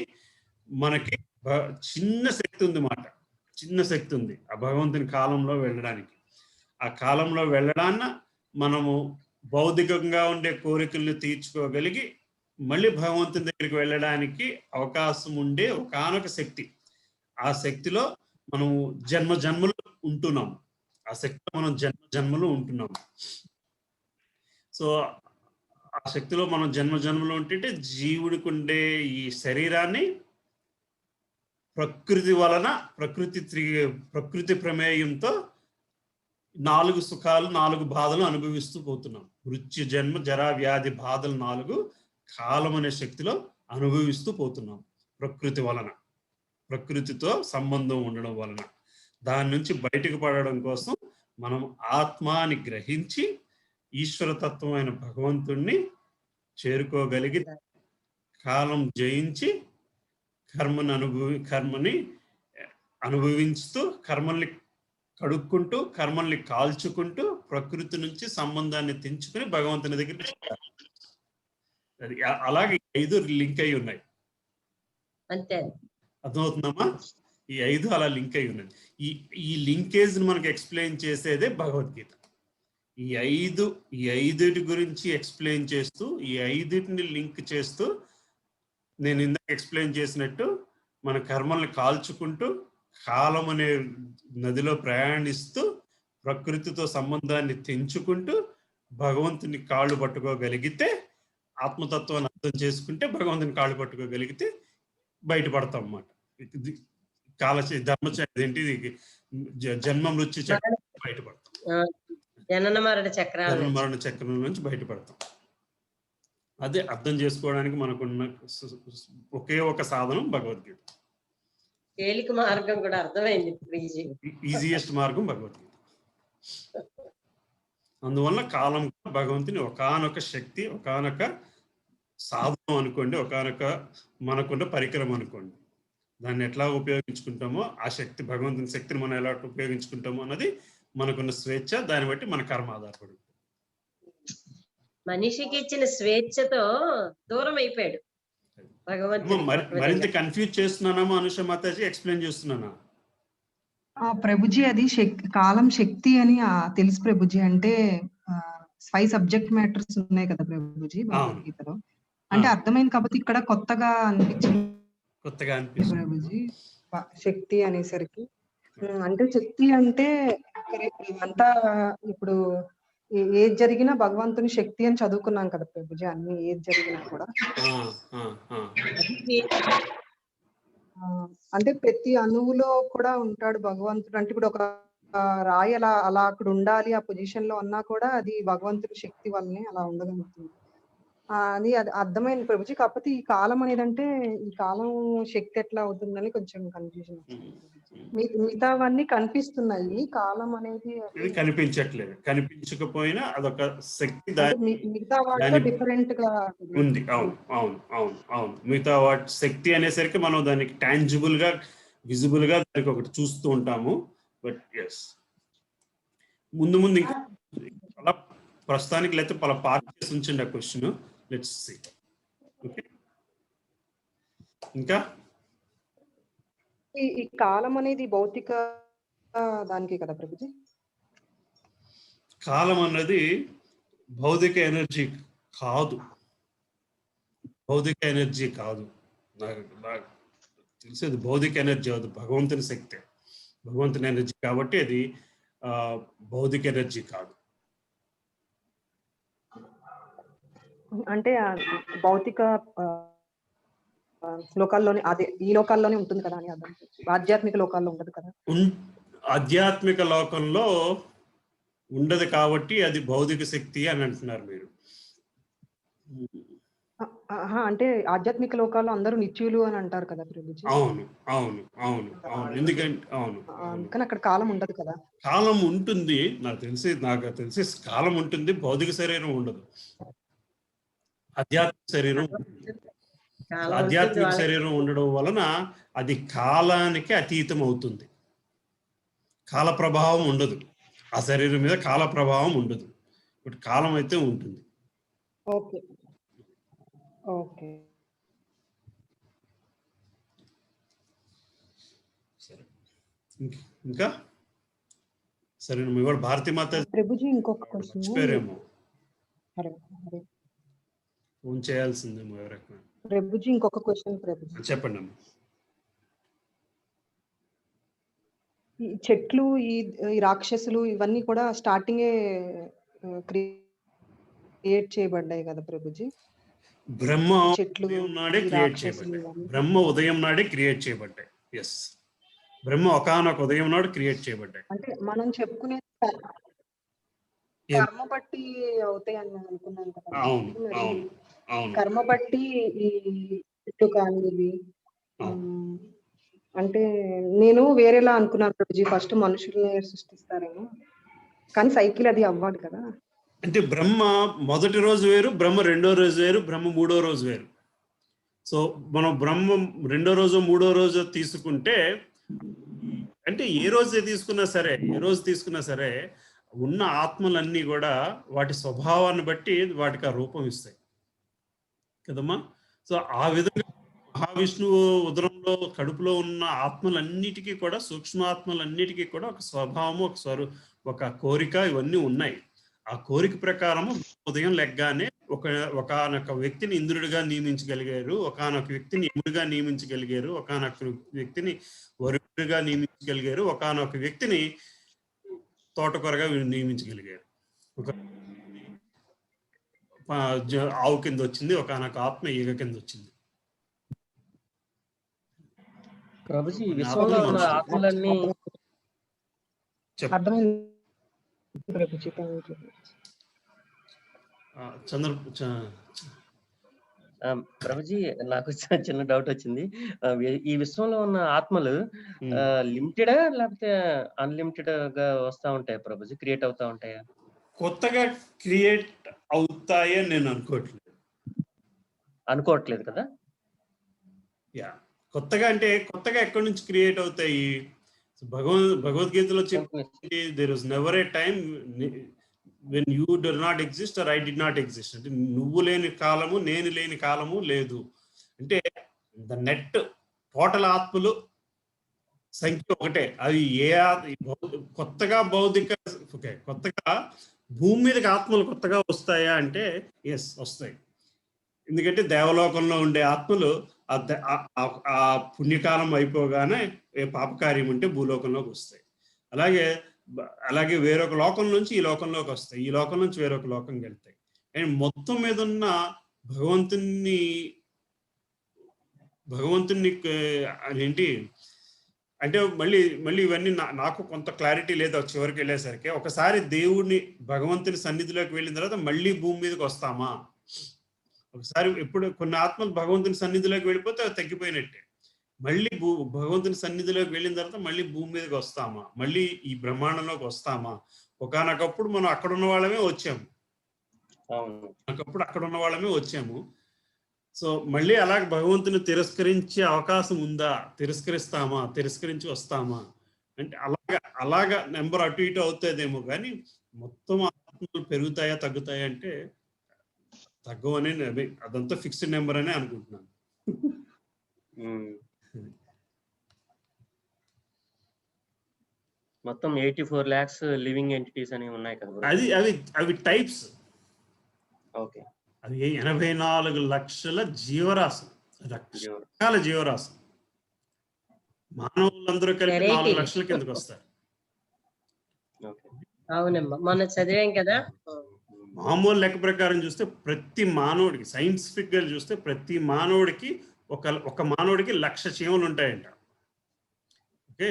మనకి చిన్న శక్తి ఉంది మాట, చిన్న శక్తి ఉంది ఆ భగవంతుని కాలంలో వెళ్ళడానికి. ఆ కాలంలో వెళ్ళడాన్న మనము భౌతికంగా ఉండే కోరికలను తీర్చుకోగలిగి మళ్ళీ భగవంతుని దగ్గరికి వెళ్ళడానికి అవకాశం ఉండే ఒకానొక శక్తి. ఆ శక్తిలో మనము జన్మలు ఉంటున్నాం. ఆ శక్తిలో మనం జన్మలు ఉంటున్నాం. సో ఆ శక్తిలో మనం జన్మలు ఉంటుంటే జీవుడికి ఉండే ఈ శరీరాన్ని ప్రకృతి వలన, ప్రకృతి ప్రమేయంతో 4 సుఖాలు, 4 బాధలు అనుభవిస్తూ పోతున్నాం. మృత్యు, జన్మ, జరా, వ్యాధి బాధలు 4 కాలం అనే శక్తిలో అనుభవిస్తూ పోతున్నాం. ప్రకృతి వలన, ప్రకృతితో సంబంధం ఉండడం వలన. దాని నుంచి బయటకు పడడం కోసం మనం ఆత్మాని గ్రహించి ఈశ్వరతత్వమైన భగవంతుణ్ణి చేరుకోగలిగి కాలం జయించి కర్మని అనుభవించుతూ, కర్మల్ని కడుక్కుంటూ, కర్మల్ని కాల్చుకుంటూ, ప్రకృతి నుంచి సంబంధాన్ని తెంచుకుని భగవంతుని దగ్గర అలాగే 5 లింక్ అయి ఉన్నాయి. అంతే, అర్థమవుతుందమ్మా? ఈ 5 అలా లింక్ అయి ఉన్నాయి. ఈ లింకేజ్ ని మనకి ఎక్స్ప్లెయిన్ చేసేదే భగవద్గీత. ఈ 5 గురించి ఎక్స్ప్లెయిన్ చేస్తూ, ఈ 5ని లింక్ చేస్తూ, నేను ఇందాక ఎక్స్ప్లెయిన్ చేసినట్టు మన కర్మల్ని కాల్చుకుంటూ, కాలం అనే నదిలో ప్రయాణిస్తూ, ప్రకృతితో సంబంధాన్ని తెంచుకుంటూ భగవంతుని కాళ్ళు పట్టుకోగలిగితే, ఆత్మతత్వాన్ని అర్థం చేసుకుంటే భగవంతుని కాళ్ళు పట్టుకోగలిగితే బయటపడతాం అన్నమాట. ఏంటి జన్మ మృత్యు చక్రం బయటపడతాం, జనన మరణ చక్రం నుంచి బయటపడతాం. అదే అర్థం చేసుకోవడానికి మనకున్న ఒకే ఒక సాధనం భగవద్గీత. తేలిక మార్గం కూడా అర్థమైంది. ఈజియెస్ట్ మార్గం భగవద్గీత. అందువల్ల కాలం భగవంతుని ఒకానొక శక్తి, ఒకానొక సాధనం అనుకోండి, ఒకానొక మనకున్న పరికరం అనుకోండి. దాన్ని ఎట్లా ఉపయోగించుకుంటామో ఆ శక్తి, భగవంతుని శక్తిని మనం ఎలా ఉపయోగించుకుంటామో అన్నది మనకున్న స్వేచ్ఛ, దాన్ని బట్టి మన కర్మ ఆధారపడి. మనిషికి ఇచ్చిన స్వేచ్ఛతో దూరం అయిపోయాడు భగవంతుడు. మరింత కన్ఫ్యూజ్ చేస్తున్నామో అనుష మాతాజీ, ఎక్స్ప్లెయిన్ చేస్తున్నానా? ప్రభుజీ అది కాలం శక్తి అని తెలుసు ప్రభుజీ. అంటే 5 సబ్జెక్ట్ మ్యాటర్స్ ఉన్నాయి కదా ప్రభుజీ భగవద్గీతలో. అంటే అర్థమైంది కాబట్టి ఇక్కడ కొత్తగా అనిపించింది ప్రభుజీ శక్తి అనేసరికి. అంటే శక్తి అంటే అంతా ఇప్పుడు ఏది జరిగినా భగవంతుని శక్తి అని చదువుకున్నాం కదా ప్రభుజీ, అన్ని ఏది జరిగినా కూడా. అంటే ప్రతి అణువులో కూడా ఉంటాడు భగవంతుడు. అంటే ఇప్పుడు ఒక రాయి అలా అక్కడ ఉండాలి, ఆ పొజిషన్ లో ఉన్నా కూడా అది భగవంతుడి శక్తి వల్లనే అలా ఉండగలుగుతుంది. అది అర్థమైంది ప్రభుజీ. కాకపోతే ఈ కాలం అనేది అంటే ఈ కాలం శక్తి ఎట్లా అవుతుందని కొంచెం కన్ఫ్యూజన్ వచ్చింది. మిగతావన్నీ కనిపిస్తున్నాయి, కాలం అనేది కనిపించట్లేదు. కనిపించకపోయినా అదొక శక్తి మిగతా వాటిలో డిఫరెంట్ గా ఉంది. అవును అవును అవును అవును. మిగతా వాటి శక్తి అనేసరికి మనం దానికి టాంజిబుల్ గా, విజిబుల్ గా దానికి ఒకటి చూస్తూ ఉంటాము. బట్ ఎస్, ముందు ముందు ఇంకా అలా ప్రస్తుతానికి లేకపోతే పలా పార్ట్ చేసి ఉంచండి ఆ క్వశ్చన్. Let's see. ఓకే, ఇంకా ఈ కాలం అనేది భౌతిక దానికి కదా ప్రభుజీ? కాలం అన్నది భౌతిక ఎనర్జీ కాదు, భౌతిక ఎనర్జీ కాదు. నాకు తెలిసేది భౌతిక ఎనర్జీ కాదు, భగవంతుని శక్తి, భగవంతుని ఎనర్జీ. కాబట్టి అది భౌతిక ఎనర్జీ కాదు. అంటే భౌతిక లోకాల్లోనే, అదే ఈ లోకాల్లోనే ఉంటుంది కదా అని అర్థం. ఆధ్యాత్మిక లోకాల్లో ఉండదు కదా. ఆధ్యాత్మిక లోకంలో ఉండదు కాబట్టి అది భౌతిక శక్తి అని అంటున్నారు మీరు. అంటే ఆధ్యాత్మిక లోకాల్లో అందరూ నిత్యులు అని అంటారు కదా ప్రభుజీ. అవును అవును అవును అవును. ఎందుకంటే అవును, కానీ అక్కడ కాలం ఉండదు కదా. కాలం ఉంటుంది, నాకు తెలిసి కాలం ఉంటుంది, భౌతిక శరీరం ఉండదు. ఆధ్యాత్మిక శరీరం, ఆధ్యాత్మిక శరీరం ఉండడం వలన అది కాలానికి అతీతం అవుతుంది. కాల ప్రభావం ఉండదు ఆ శరీరం మీద, కాల ప్రభావం ఉండదు. బట్ కాలం అయితే ఉంటుంది. ఓకే ఓకే సరే. ఇంకా సరే, ఇవాళ భారతీ మాత ప్రభుజీ ఇంకొక క్వశ్చన్ ఫోన్ చేయాల్సిందేమో ఎవరైనా. ప్రభుజీ ఇంకొక క్వశ్చన్ ప్రభుజీ. చెప్పండి అమ్మా. ఈ చెట్లు, ఈ రాక్షసులు ఇవన్నీ కూడా స్టార్టింగే క్రియేట్ చేయబడ్డాయి కదా ప్రభుజీ. బ్రహ్మ చెట్లు నాడే క్రియేట్ చేయబడ్డాయి. బ్రహ్మ ఉదయం నాడే క్రియేట్ చేయబడ్డాయి. ఎస్, బ్రహ్మ ఒకానొక ఉదయం నాడు క్రియేట్ చేయబడ్డాయి. అంటే మనం చెప్పుకునే కర్మ బట్టి అవుతాయి అని అనుకున్నాను కదా. అవును అవును అవును. కర్మ బట్టి ఈ చెట్టు కానీ ఇవి అంటే నేను వేరేలా అనుకున్నాను ప్రభుజీ. ఫస్ట్ మనుషుల్ని సృష్టిస్తారేమో, కానీ సైకిల్ అది అవ్వదు కదా. అంటే బ్రహ్మ మొదటి రోజు వేరు, బ్రహ్మ రెండో రోజు వేరు, బ్రహ్మ మూడో రోజు వేరు. సో మనం బ్రహ్మ రెండో రోజు మూడో రోజు తీసుకుంటే, అంటే ఏ రోజు తీసుకున్నా సరే ఉన్న ఆత్మలన్నీ కూడా వాటి స్వభావాన్ని బట్టి వాటికి ఆ రూపం ఇస్తాయి కదమ్మా. సో ఆ విధంగా మహావిష్ణువు ఉదరంలో కడుపులో ఉన్న ఆత్మలన్నిటికీ కూడా, సూక్ష్మాత్మలన్నిటికీ కూడా ఒక స్వభావము, ఒక కోరిక, ఇవన్నీ ఉన్నాయి. ఆ కోరిక ప్రకారము ఉదయం లెగ్గానే ఒకనొక వ్యక్తిని ఇంద్రుడిగా నియమించగలిగారు, ఒకనొక వ్యక్తిని యముడిగా నియమించగలిగారు, ఒకనొక వ్యక్తిని వరుడిగా నియమించగలిగారు, ఒకనొక వ్యక్తిని తోటకూరగా నియమించగలిగారు, ఒక ఆవు కింద వచ్చింది, ఒకనొక ఆత్మ ఈగ కింద వచ్చింది. ప్రభుజీ విశ్వంలో ఉన్న ఆత్మలన్నీ ప్రభుజీ నాకు చిన్న డౌట్ వచ్చింది. ఈ విశ్వంలో ఉన్న ఆత్మలు లిమిటెడా లేకపోతే అన్లిమిటెడ్ గా వస్తా ఉంటాయా ప్రభుజీ? క్రియేట్ అవుతా ఉంటాయా? కొత్తగా క్రియేట్ అవుతాయని నేను అనుకోవట్లేదు కదా. యా, కొత్తగా అంటే కొత్తగా ఎక్కడి నుంచి క్రియేట్ అవుతాయి? భగవద్గీతలో చెప్పి there is never a time when you do not exist or I did not exist. అంటే నువ్వు లేని కాలము నేను లేని కాలము లేదు. అంటే ద నెట్ టోటల్ ఆత్మలు సంఖ్య ఒకటే. అవి కొత్తగా కొత్తగా భూమి మీదకి ఆత్మలు కొత్తగా వస్తాయా అంటే ఎస్, వస్తాయి. ఎందుకంటే దేవలోకంలో ఉండే ఆత్మలు ఆ పుణ్యకాలం అయిపోగానే ఏ పాపకార్యం ఉంటే భూలోకంలోకి వస్తాయి. అలాగే వేరొక లోకం నుంచి ఈ లోకంలోకి వస్తాయి, ఈ లోకం నుంచి వేరొక లోకంకి వెళ్తాయి. అండ్ మొత్తం మీద ఉన్న భగవంతుని ఏంటి అంటే మళ్ళీ ఇవన్నీ నాకు కొంత క్లారిటీ లేదు చివరికి వెళ్ళేసరికి. ఒకసారి భగవంతుని సన్నిధిలోకి వెళ్ళిన తర్వాత మళ్ళీ భూమి మీదకి వస్తామా? ఒకసారి ఎప్పుడు కొన్ని ఆత్మలు భగవంతుని సన్నిధిలోకి వెళ్ళిపోతే అవి తగ్గిపోయినట్టే. మళ్ళీ భగవంతుని సన్నిధిలోకి వెళ్ళిన తర్వాత మళ్ళీ భూమి మీదకి వస్తామా? మళ్ళీ ఈ బ్రహ్మాండంలోకి వస్తామా? ఒకనొకప్పుడు మనం అక్కడ ఉన్న వాళ్ళమే వచ్చాము. సో మళ్ళీ అలాగే భగవంతుని తిరస్కరించే అవకాశం ఉందా? తిరస్కరించి వస్తామా అంటే అలాగా నెంబర్ అటు ఇటు అవుతుందేమో, కానీ మొత్తం ఆత్మలు పెరుగుతాయా తగ్గుతాయా అంటే తగ్గవని, అదంతా ఫిక్స్డ్ నెంబర్ అని అనుకుంటున్నాను. మొత్తం 84 lakhs లివింగ్ ఎంటిటీస్ అని ఉన్నాయి కదా. అవి టైప్స్. ఓకే, అది 84 లక్షల జీవరాశులు, రకరకాల జీవరాశులు. మానవులందరూ కలిపి 4 లక్షల కిందకి వస్తారు. అవునమ్మా, మొన్న చదివాం కదా. మామూలు లెక్క ప్రకారం చూస్తే ప్రతి మానవుడికి, సైంటిఫిక్ గా చూస్తే ప్రతి మానవుడికి ఒక మానవుడికి 1,00,000 చీమలు ఉంటాయంట. ఓకే,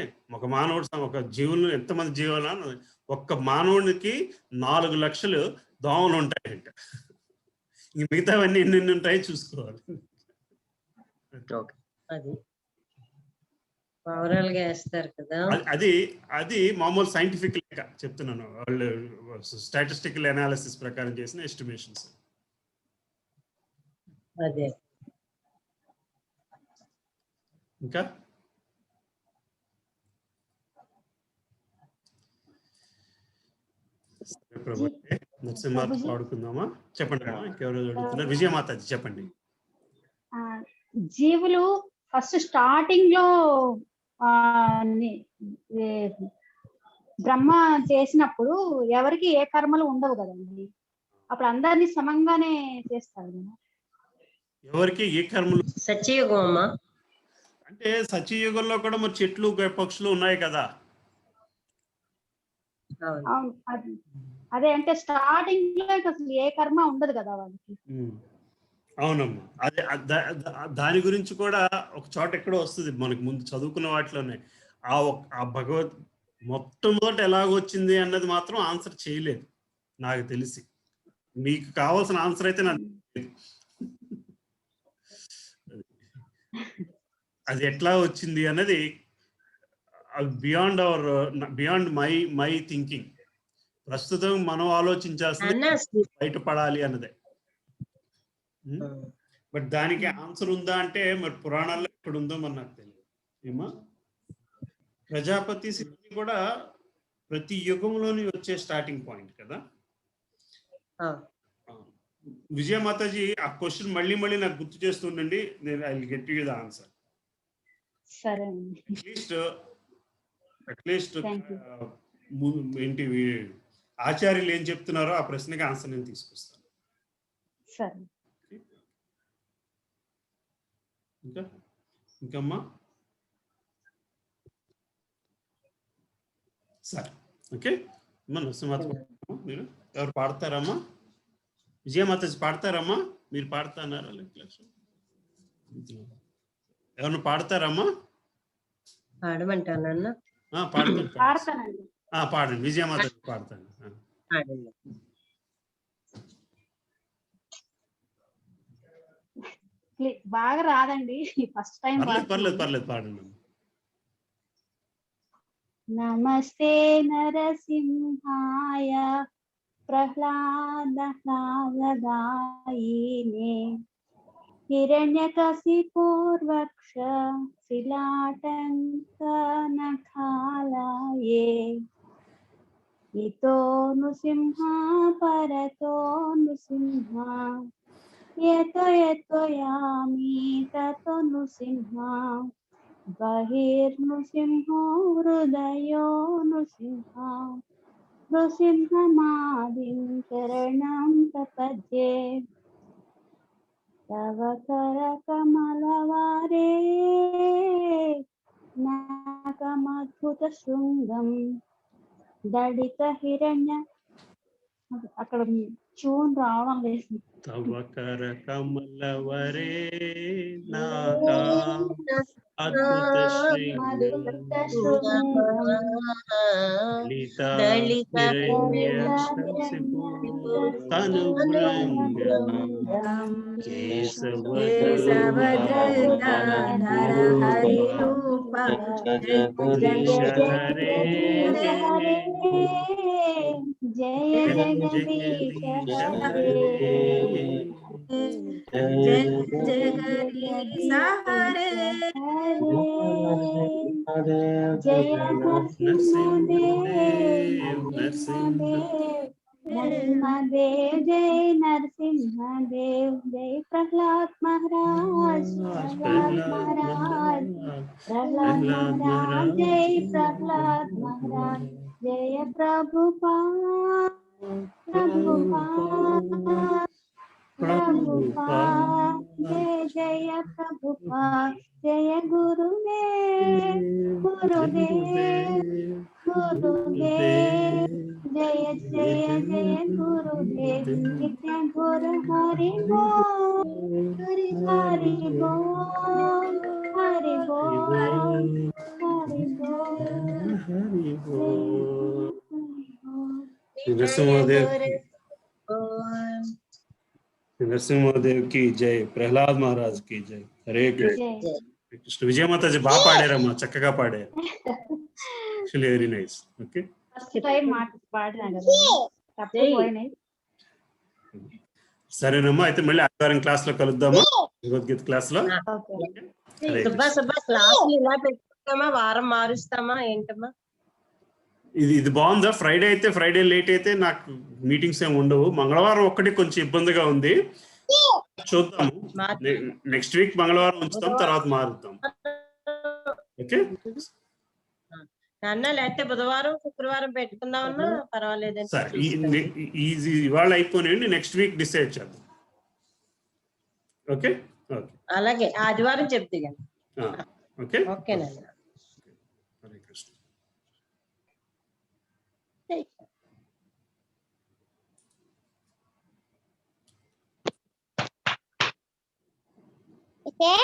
ఒక జీవులు ఎంతమంది జీవులు, ఒక్క మానవుడికి 4 లక్షలు దోమలు ఉంటాయంట. ఇంక మిగతావన్నీ ఎన్ని ఉంటాయో చూసుకోవాలి. అది మామూలు సైంటిఫిక్ లెక్క చెప్తున్నాను, వాళ్ళు స్టాటిస్టికల్ అనాలిసిస్ ప్రకారం చేసిన ఎస్టిమేషన్స్. ఇంకా నరసింహ పాడుకుందామా? చెప్పండి అమ్మా, ఇంకెవరు అడుగుతున్నారు? విజయమాతాజీ చెప్పండి. జీవులు ఫస్ట్ స్టార్టింగ్ లో బ్రహ్మ చేసినప్పుడు ఎవరికి ఏ కర్మలు ఉండవు కదండి, అప్పుడు అందరినీ సమంగానే చేస్తారు కదా. ఎవరికి ఏ కర్మలు? సత్యయుగం అమ్మా. అంటే సత్యయుగంలో కూడా మరి చెట్లు పక్షులు ఉన్నాయి కదా. అదే అంటే స్టార్టింగ్ లో అసలు ఏ కర్మ ఉండదు కదా వాళ్ళకి. అవునమ్మా, అదే దాని గురించి కూడా ఒక చోట ఎక్కడో వస్తుంది మనకి, ముందు చదువుకున్న వాటిలోనే. ఆ భగవత్ మొట్టమొదట ఎలాగొచ్చింది అన్నది మాత్రం ఆన్సర్ చేయలేదు నాకు తెలిసి. మీకు కావాల్సిన ఆన్సర్ అయితే నాకు అది ఎట్లా వచ్చింది అన్నది బియాండ్ మై థింకింగ్. ప్రస్తుతం మనం ఆలోచించాల్సింది బయటపడాలి అన్నదే. బట్ దానికి ఆన్సర్ ఉందా అంటే మరి పురాణాల్లో ఎక్కడ ఉందో మరి నాకు తెలియదు. ఏమా ప్రజాపతి సిద్ధి కూడా ప్రతి యుగంలోని వచ్చే స్టార్టింగ్ పాయింట్ కదా. విజయమాతాజీ ఆ క్వశ్చన్ మళ్ళీ నాకు గుర్తు చేస్తుండండి, నేను I will get you the answer. సరే, అట్లీస్ట్ ఏంటి ఆచార్యులు ఏం చెప్తున్నారో ఆ ప్రశ్నకి ఆన్సర్ నేను తీసుకొస్తాను. సరే, ఇంకమ్మా సరే, ఓకే అమ్మా. నరసింహ మీరు ఎవరు పాడతారమ్మా? విజయమాతాజీ పాడతారమ్మా? మీరు పాడుతున్నారా? ఎవరు పాడతారమ్మా? పాడమంటానన్నా? పాడతానండి. పాడండి, విజయమాతాజీ పాడతాను. బాగా రాదండి, ఫస్ట్ టైం. పర్లేదు పాడండి. నమస్తే నరసింహాయ ప్రహ్లాదాయినే హిరణ్యకశిపూర్వక్ష శిలాటంక నఖాలయే ఇతో నృసింహ పరతో నృసింహ యతో యామి తతో నృసింహ బహిర్నృసింహో హృదయో నృసింహ నృసింహమాదిం శరణం ప్రపద్యే తవ కరకమలవారే నాకమద్భుత శృంగం దళిత హిరణ్య. అక్కడ చూన్ రావడం లేదు. తవ కరకమలవరే నాకా అద్భుత దళిత హిరణ్యకశిపు తనుభృంగం కేశవధృత నరహరి రూప హరే జయ జగదీశ హరే జగదీశ హరే జయ నరసింహదేవ్ జయ నరసింహదేవ్ జయ ప్రహ్లాద్ మహారాజ్ జయ ప్రహ్లాద్ మహారాజ్ జయ ప్రభుపాద్ జయ జయ ప్రభుపాద్ జయ గురుదేవ్ జయ జయ జయ గురుదేవ్ నిత్య గురు హరి బోల్ హరి బోల్ హరి బోల్ హరి బోల్. నరసింహదేవ్ కి జై, ప్రహ్లాద్ మహారాజ్ కి జై. హరే కృష్ణ. విజయమాతాజీ బాగా పాడారమ్మా, చక్కగా పాడారు. Actually very nice. ఓకే, సరేనమ్మా. అయితే మళ్ళీ ఆదివారం క్లాస్ లో కలుద్దామా, భగవద్గీత క్లాస్ లో. క్లాసులు ఇలా పెట్టుకుంటామా, వారం మారుస్తామా ఏంటమ్మా? ఇది బాగుందా? ఫ్రైడే అయితే, ఫ్రైడే లేట్ అయితే నాకు మీటింగ్స్ ఏమి ఉండవు. మంగళవారం ఒక్కటి కొంచెం ఇబ్బందిగా ఉంది, చూద్దాము. నెక్స్ట్ వీక్ మంగళవారం ఉంచుతాం, తర్వాత మారుతాం. ఓకే అన్న, లేకపోతే బుధవారం శుక్రవారం పెట్టుకుందామన్నా పర్వాలేదు. సరే, ఇవాళ అయిపోయినండి, నెక్స్ట్ వీక్ డిసైడ్ చేద్దాం. ఓకే ఓకే, అలాగే ఆదివారం చెప్తే కానీ. ఓకే ఓకేనండి. హరే కృష్ణ. Okay.